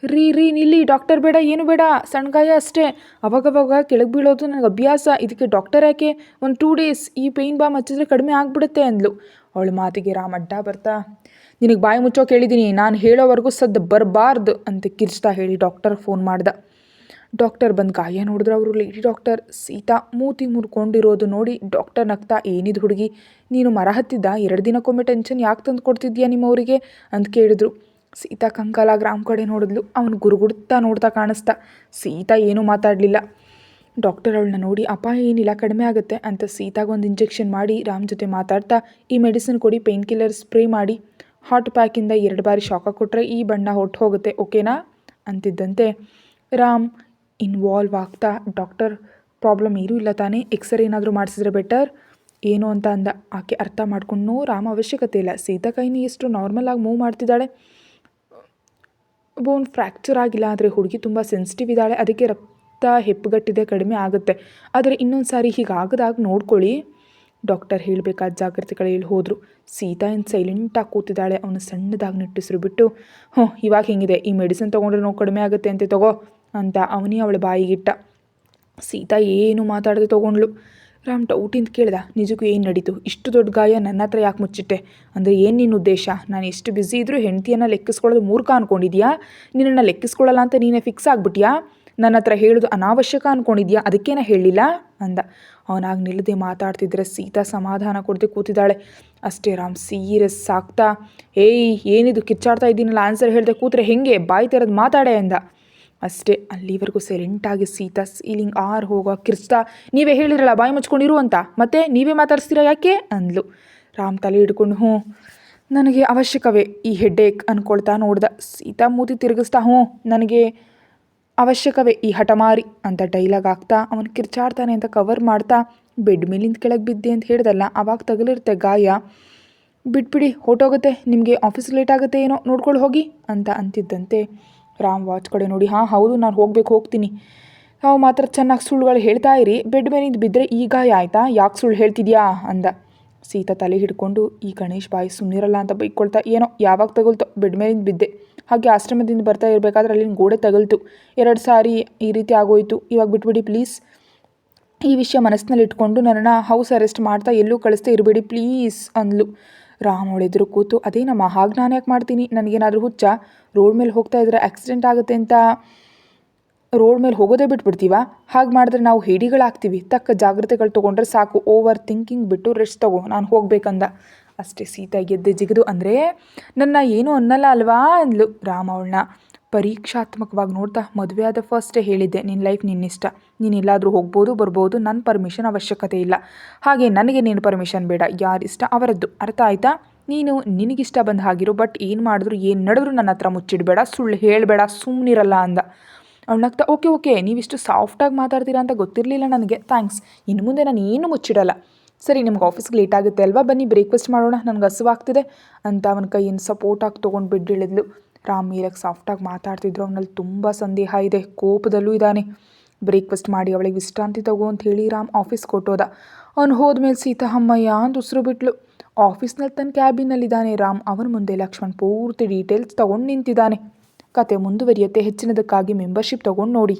ರೀ ನಿಲ್ಲಿ, ಡಾಕ್ಟರ್ ಬೇಡ, ಏನು ಬೇಡ, ಸಣ್ಣ ಗಾಯ ಅಷ್ಟೇ, ಅವಾಗವಾಗ ಕೆಳಗೆ ಬೀಳೋದು ನನಗೆ ಅಭ್ಯಾಸ, ಇದಕ್ಕೆ ಡಾಕ್ಟರ್ ಯಾಕೆ, ಒಂದು 2 ಡೇಸ್ ಈ ಪೇಯ್ನ್ ಬಾಮ್ ಹಚ್ಚಿದ್ರೆ ಕಡಿಮೆ ಆಗಿಬಿಡುತ್ತೆ ಅಂದ್ಲು. ಅವಳ ಮಾತಿಗೆ ರಾಮ್ ಅಡ್ಡ ಬರ್ತಾ, ನಿನಗೆ ಬಾಯಿ ಮುಚ್ಚೋಕೆ ಹೇಳಿದ್ದೀನಿ, ನಾನು ಹೇಳೋವರೆಗೂ ಸದ್ದು ಬರಬಾರ್ದು ಅಂತ ಕಿರ್ಚ್ತಾ ಹೇಳಿ ಡಾಕ್ಟರ್ಗೆ ಫೋನ್ ಮಾಡ್ದೆ. ಡಾಕ್ಟರ್ ಬಂದು ಗಾಯ ನೋಡಿದ್ರು. ಅವರು ಲೇಡಿ ಡಾಕ್ಟರ್. ಸೀತಾ ಮೂತಿ ಮುರ್ಕೊಂಡಿರೋದು ನೋಡಿ ಡಾಕ್ಟರ್ ನಗ್ತಾ, ಏನಿದು ಹುಡುಗಿ, ನೀನು ಮರ ಹತ್ತಿದ್ದ, 2 ದಿನಕ್ಕೊಮ್ಮೆ ಟೆನ್ಷನ್ ಯಾಕೆ ತಂದು ಕೊಡ್ತಿದ್ಯಾ ನಿಮ್ಮವರಿಗೆ ಅಂತ ಕೇಳಿದ್ರು. ಸೀತಾ ಕಂಗಾಲಾಗಿ ರಾಮ್ ಕಡೆ ನೋಡಿದ್ಲು. ಅವನು ಗುರುಗುಡ್ತಾ ನೋಡ್ತಾ ಕಾಣಿಸ್ತಾ. ಸೀತಾ ಏನೂ ಮಾತಾಡಲಿಲ್ಲ. ಡಾಕ್ಟರ್ ಅವಳನ್ನ ನೋಡಿ, ಅಪಾಯ ಏನಿಲ್ಲ, ಕಡಿಮೆ ಆಗುತ್ತೆ ಅಂತ ಸೀತಾಗೆ ಒಂದು ಇಂಜೆಕ್ಷನ್ ಮಾಡಿ ರಾಮ್ ಜೊತೆ ಮಾತಾಡ್ತಾ, ಈ ಮೆಡಿಸಿನ್ ಕೊಡಿ, ಪೇನ್ ಕಿಲ್ಲರ್ ಸ್ಪ್ರೇ ಮಾಡಿ, ಹಾಟ್ ಪ್ಯಾಕಿಂದ 2 ಬಾರಿ ಶಾಕ ಕೊಟ್ಟರೆ ಈ ಬಣ್ಣ ಹೊಟ್ಟು ಹೋಗುತ್ತೆ, ಓಕೆನಾ ಅಂತಿದ್ದಂತೆ ರಾಮ್ ಇನ್ವಾಲ್ವ್ ಆಗ್ತಾ, ಡಾಕ್ಟರ್ ಪ್ರಾಬ್ಲಮ್ ಏನೂ ಇಲ್ಲ ತಾನೇ, ಎಕ್ಸ್ರೇ ಏನಾದರೂ ಮಾಡಿಸಿದ್ರೆ ಬೆಟರ್ ಏನು ಅಂತ ಅಂದ. ಆಕೆ ಅರ್ಥ ಮಾಡ್ಕೊಂಡು, ರಾಮ್ ಅವಶ್ಯಕತೆ ಇಲ್ಲ, ಸೀತಾ ಕೈನಿ ಎಷ್ಟು ನಾರ್ಮಲ್ ಆಗಿ ಮೂವ್ ಮಾಡ್ತಿದ್ದಾಳೆ, ಬೋನ್ ಫ್ರ್ಯಾಕ್ಚರ್ ಆಗಿಲ್ಲ, ಆದರೆ ಹುಡುಗಿ ತುಂಬ ಸೆನ್ಸಿಟಿವ್ ಇದ್ದಾಳೆ, ಅದಕ್ಕೆ ರಕ್ತ ಹೆಪ್ಪುಗಟ್ಟಿದೆ, ಕಡಿಮೆ ಆಗುತ್ತೆ, ಆದರೆ ಇನ್ನೊಂದು ಸಾರಿ ಹೀಗಾಗದಾಗ ನೋಡ್ಕೊಳ್ಳಿ ಡಾಕ್ಟರ್ ಹೇಳಬೇಕಾದ ಜಾಗ್ರತೆಗಳು ಹೇಳಿ ಹೋದರು. ಸೀತಾ ಏನು ಸೈಲೆಂಟಾಗಿ ಕೂತಿದ್ದಾಳೆ. ಅವನು ಸಣ್ಣದಾಗಿ ನಿಟ್ಟಿಸ್ರು ಬಿಟ್ಟು, ಇವಾಗ ಹಿಂಗಿದೆ, ಈ ಮೆಡಿಸಿನ್ ತೊಗೊಂಡ್ರೆ ನೋವು ಕಡಿಮೆ ಆಗುತ್ತೆ ಅಂತೆ, ತಗೋ ಅಂತ ಅವನೇ ಅವಳ ಬಾಯಿಗಿಟ್ಟ. ಸೀತಾ ಏನು ಮಾತಾಡದೆ ತೊಗೊಂಡ್ಳು. ರಾಮ್ ಡೌಟಿಂದ ಕೇಳ್ದ, ನಿಜಕ್ಕೂ ಏನು ನಡೀತು, ಇಷ್ಟು ದೊಡ್ಡ ಗಾಯ ನನ್ನ ಹತ್ರ ಯಾಕೆ ಮುಚ್ಚಿಟ್ಟೆ, ಅಂದರೆ ಏನು ನಿನ್ನ ಉದ್ದೇಶ, ನಾನು ಎಷ್ಟು ಬ್ಯುಸಿ ಇದ್ದರೂ ಹೆಂಡತಿಯನ್ನು ಲೆಕ್ಕಿಸ್ಕೊಳ್ಳೋದು ಮೂರ್ಖ ಅಂದ್ಕೊಂಡಿದ್ಯಾ, ನಿನ್ನನ್ನು ಲೆಕ್ಕಿಸ್ಕೊಳ್ಳಲ್ಲ ಅಂತ ನೀನೇ ಫಿಕ್ಸ್ ಆಗಿಬಿಟ್ಯಾ, ನನ್ನ ಹತ್ರ ಹೇಳೋದು ಅನಾವಶ್ಯಕ ಅಂದ್ಕೊಂಡಿದ್ಯಾ, ಅದಕ್ಕೇನ ಹೇಳಿಲ್ಲ ಅಂದ. ಅವನಾಗ ನಿಲ್ಲದೆ ಮಾತಾಡ್ತಿದ್ರೆ ಸೀತಾ ಸಮಾಧಾನ ಕೊಡದೆ ಕೂತಿದ್ದಾಳೆ. ಅಷ್ಟೇ, ರಾಮ್ ಸೀರಿಯಸ್ ಆಗ್ತಾ, ಏಯ್ ಏನಿದು ಕಿಚ್ಚಾಡ್ತಾ ಇದ್ದೀನಲ್ಲ, ಆನ್ಸರ್ ಹೇಳ್ದೆ ಕೂತ್ರೆ ಹೆಂಗೆ, ಬಾಯಿ ತೆರೆದು ಮಾತಾಡೆ ಅಂದ. ಅಷ್ಟೇ, ಅಲ್ಲಿವರೆಗೂ ಸೈಲೆಂಟಾಗಿ ಸೀತಾ ಸೀಲಿಂಗ್ ಹೋಗೋ ಕಿರ್ಚ್ತಾ, ನೀವೇ ಹೇಳಿರಲ್ಲ ಬಾಯಿ ಮುಚ್ಕೊಂಡಿರು ಅಂತ, ಮತ್ತೆ ನೀವೇ ಮಾತಾಡಿಸ್ತೀರಾ ಯಾಕೆ ಅಂದ್ಲು. ರಾಮ್ ತಲೆ ಹಿಡ್ಕೊಂಡು, ನನಗೆ ಅವಶ್ಯಕವೇ ಈ ಹೆಡ್ಡೇಕ್ ಅಂದ್ಕೊಳ್ತಾ ನೋಡ್ದ. ಸೀತಾ ಮೂತಿ ತಿರುಗಿಸ್ತಾ, ನನಗೆ ಅವಶ್ಯಕವೇ ಈ ಹಠಮಾರಿ ಅಂತ ಡೈಲಾಗ್ ಆಗ್ತಾ ಅವನು ಕಿರ್ಚಾಡ್ತಾನೆ ಅಂತ ಕವರ್ ಮಾಡ್ತಾ, ಬೆಡ್ ಮೇಲಿಂದ ಕೆಳಗೆ ಬಿದ್ದೆ ಅಂತ ಹೇಳ್ದಲ್ಲ, ಅವಾಗ ತಗಲಿರುತ್ತೆ ಗಾಯ, ಬಿಟ್ಬಿಡಿ ಹೊಟ್ಟೋಗುತ್ತೆ, ನಿಮಗೆ ಆಫೀಸ್ ಲೇಟ್ ಆಗುತ್ತೆ ಏನೋ, ನೋಡ್ಕೊಂಡು ಹೋಗಿ ಅಂತ ಅಂತಿದ್ದಂತೆ ರಾಮ್ ವಾಚ್ ಕಡೆ ನೋಡಿ, ಹೌದು ನಾನು ಹೋಗ್ತೀನಿ, ನಾವು ಮಾತ್ರ ಚೆನ್ನಾಗಿ ಸುಳ್ಳುಗಳು ಹೇಳ್ತಾ ಇರಿ, ಬೆಡ್ ಮೇಲಿಂದ ಬಿದ್ದರೆ ಈ ಗಾಯ ಆಯಿತಾ, ಯಾಕೆ ಸುಳ್ಳು ಹೇಳ್ತಿದ್ಯಾ ಅಂದ. ಸೀತಾ ತಲೆ ಹಿಡ್ಕೊಂಡು, ಈ ಗಣೇಶ್ ಬಾಯಿ ಸುಮ್ಮನಿರಲ್ಲ ಅಂತ ಬೈಕೊಳ್ತಾ, ಏನೋ ಯಾವಾಗ ತಗೊಳ್ತೋ, ಬೆಡ್ ಮೇಲಿಂದ ಬಿದ್ದೆ, ಹಾಗೆ ಆಶ್ರಮದಿಂದ ಬರ್ತಾ ಇರಬೇಕಾದ್ರೆ ಅಲ್ಲಿನ ಗೋಡೆ ತಗಲ್ತು. 2 ಸಾರಿ ಈ ರೀತಿ ಆಗೋಯಿತು. ಇವಾಗ ಬಿಟ್ಬಿಡಿ ಪ್ಲೀಸ್. ಈ ವಿಷಯ ಮನಸ್ಸಿನಲ್ಲಿ ಇಟ್ಕೊಂಡು ನನ್ನನ್ನು ಹೌಸ್ ಅರೆಸ್ಟ್ ಮಾಡ್ತಾ ಎಲ್ಲೂ ಕಳಿಸ್ತಾ ಇರಬೇಡಿ ಪ್ಲೀಸ್ ಅಂದ್ಲು. ರಾಮ್ ಅವಳೆದುರು ಕೂತು, ಅದೇನಮ್ಮ ಹಾಗೆ ನಾನು ಯಾಕೆ ಮಾಡ್ತೀನಿ? ನನಗೇನಾದರೂ ಹುಚ್ಚ? ರೋಡ್ ಮೇಲೆ ಹೋಗ್ತಾ ಇದ್ರೆ ಆಕ್ಸಿಡೆಂಟ್ ಆಗುತ್ತೆ ಅಂತ ರೋಡ್ ಮೇಲೆ ಹೋಗೋದೇ ಬಿಟ್ಬಿಡ್ತೀವ? ಹಾಗೆ ಮಾಡಿದ್ರೆ ನಾವು ಹೇಡಿಗಳಾಗ್ತೀವಿ. ತಕ್ಕ ಜಾಗ್ರತೆಗಳು ತೊಗೊಂಡ್ರೆ ಸಾಕು. ಓವರ್ ಥಿಂಕಿಂಗ್ ಬಿಟ್ಟು ರೆಸ್ಟ್ ತಗೋ, ನಾನು ಹೋಗ್ಬೇಕಂದ. ಅಷ್ಟೇ ಸೀತಾ ಗೆದ್ದೆ ಜಿಗಿದು, ಅಂದರೆ ನನ್ನ ಏನೂ ಅನ್ನಲ್ಲ ಅಲ್ವಾ ಅಂದ್ಲು. ರಾಮ್ ಅವಳನ್ನ ಪರೀಕ್ಷಾತ್ಮಕವಾಗಿ ನೋಡ್ತಾ, ಮದುವೆ ಆದ ಫಸ್ಟೇ ಹೇಳಿದ್ದೆ, ನಿನ್ನ ಲೈಫ್ ನಿನ್ನಿಷ್ಟ, ನೀನು ಎಲ್ಲಾದರೂ ಹೋಗ್ಬೋದು ಬರ್ಬೋದು, ನನ್ನ ಪರ್ಮಿಷನ್ ಅವಶ್ಯಕತೆ ಇಲ್ಲ. ಹಾಗೆ ನನಗೆ ನೀನು ಪರ್ಮಿಷನ್ ಬೇಡ, ಯಾರಿಷ್ಟ ಅವರದ್ದು, ಅರ್ಥ ಆಯ್ತಾ? ನೀನು ನಿನಗಿಷ್ಟ ಬಂದ ಹಾಗಿರು, ಬಟ್ ಏನು ಮಾಡಿದ್ರು ಏನು ನಡೆದ್ರು ನನ್ನ ಹತ್ರ ಮುಚ್ಚಿಡಬೇಡ, ಸುಳ್ಳು ಹೇಳಬೇಡ, ಸುಮ್ಮನಿರಲ್ಲ ಅಂದ. ಅವಳಾಗ್ತಾ, ಓಕೆ ನೀವಿಷ್ಟು ಸಾಫ್ಟಾಗಿ ಮಾತಾಡ್ತೀರಾ ಅಂತ ಗೊತ್ತಿರಲಿಲ್ಲ ನನಗೆ, ಥ್ಯಾಂಕ್ಸ್. ಇನ್ನು ಮುಂದೆ ನಾನು ಏನು ಮುಚ್ಚಿಡಲ್ಲ. ಸರಿ, ನಿಮ್ಗೆ ಆಫೀಸ್ಗೆ ಲೇಟ್ ಆಗುತ್ತೆ ಅಲ್ವಾ, ಬನ್ನಿ ಬ್ರೇಕ್ಫಾಸ್ಟ್ ಮಾಡೋಣ, ನನಗೆ ಹಸುವಾಗ್ತಿದೆ ಅಂತ ಅವನ ಕೈಯನ್ನು ಸಪೋರ್ಟಾಗಿ ತೊಗೊಂಡು ಬಿಡ್ಡಿಳಿದ್ಲು. ರಾಮ್ ಮೀರಕ್ಕೆ ಸಾಫ್ಟಾಗಿ ಮಾತಾಡ್ತಿದ್ರು. ಅವನಲ್ಲಿ ತುಂಬ ಸಂದೇಹ ಇದೆ, ಕೋಪದಲ್ಲೂ ಇದ್ದಾನೆ. ಬ್ರೇಕ್ಫಾಸ್ಟ್ ಮಾಡಿ ಅವಳಿಗೆ ವಿಶ್ರಾಂತಿ ತಗೋ ಅಂತ ಹೇಳಿ ರಾಮ್ ಆಫೀಸ್ಗೆ ಕೊಟ್ಟೋದ. ಅವನು ಹೋದ್ಮೇಲೆ ಸೀತಾ ಅಮ್ಮಯ್ಯ ಅಂತ ಉಸಿರು ಬಿಟ್ಲು. ಆಫೀಸ್ನಲ್ಲಿ ತನ್ನ ಕ್ಯಾಬಿನಲ್ಲಿದ್ದಾನೆ ರಾಮ್. ಅವನ ಮುಂದೆ ಲಕ್ಷ್ಮಣ್ ಪೂರ್ತಿ ಡೀಟೇಲ್ಸ್ ತೊಗೊಂಡು ನಿಂತಿದ್ದಾನೆ. ಕತೆ ಮುಂದುವರಿಯುತ್ತೆ. ಹೆಚ್ಚಿನದಕ್ಕಾಗಿ ಮೆಂಬರ್ಶಿಪ್ ತೊಗೊಂಡು ನೋಡಿ.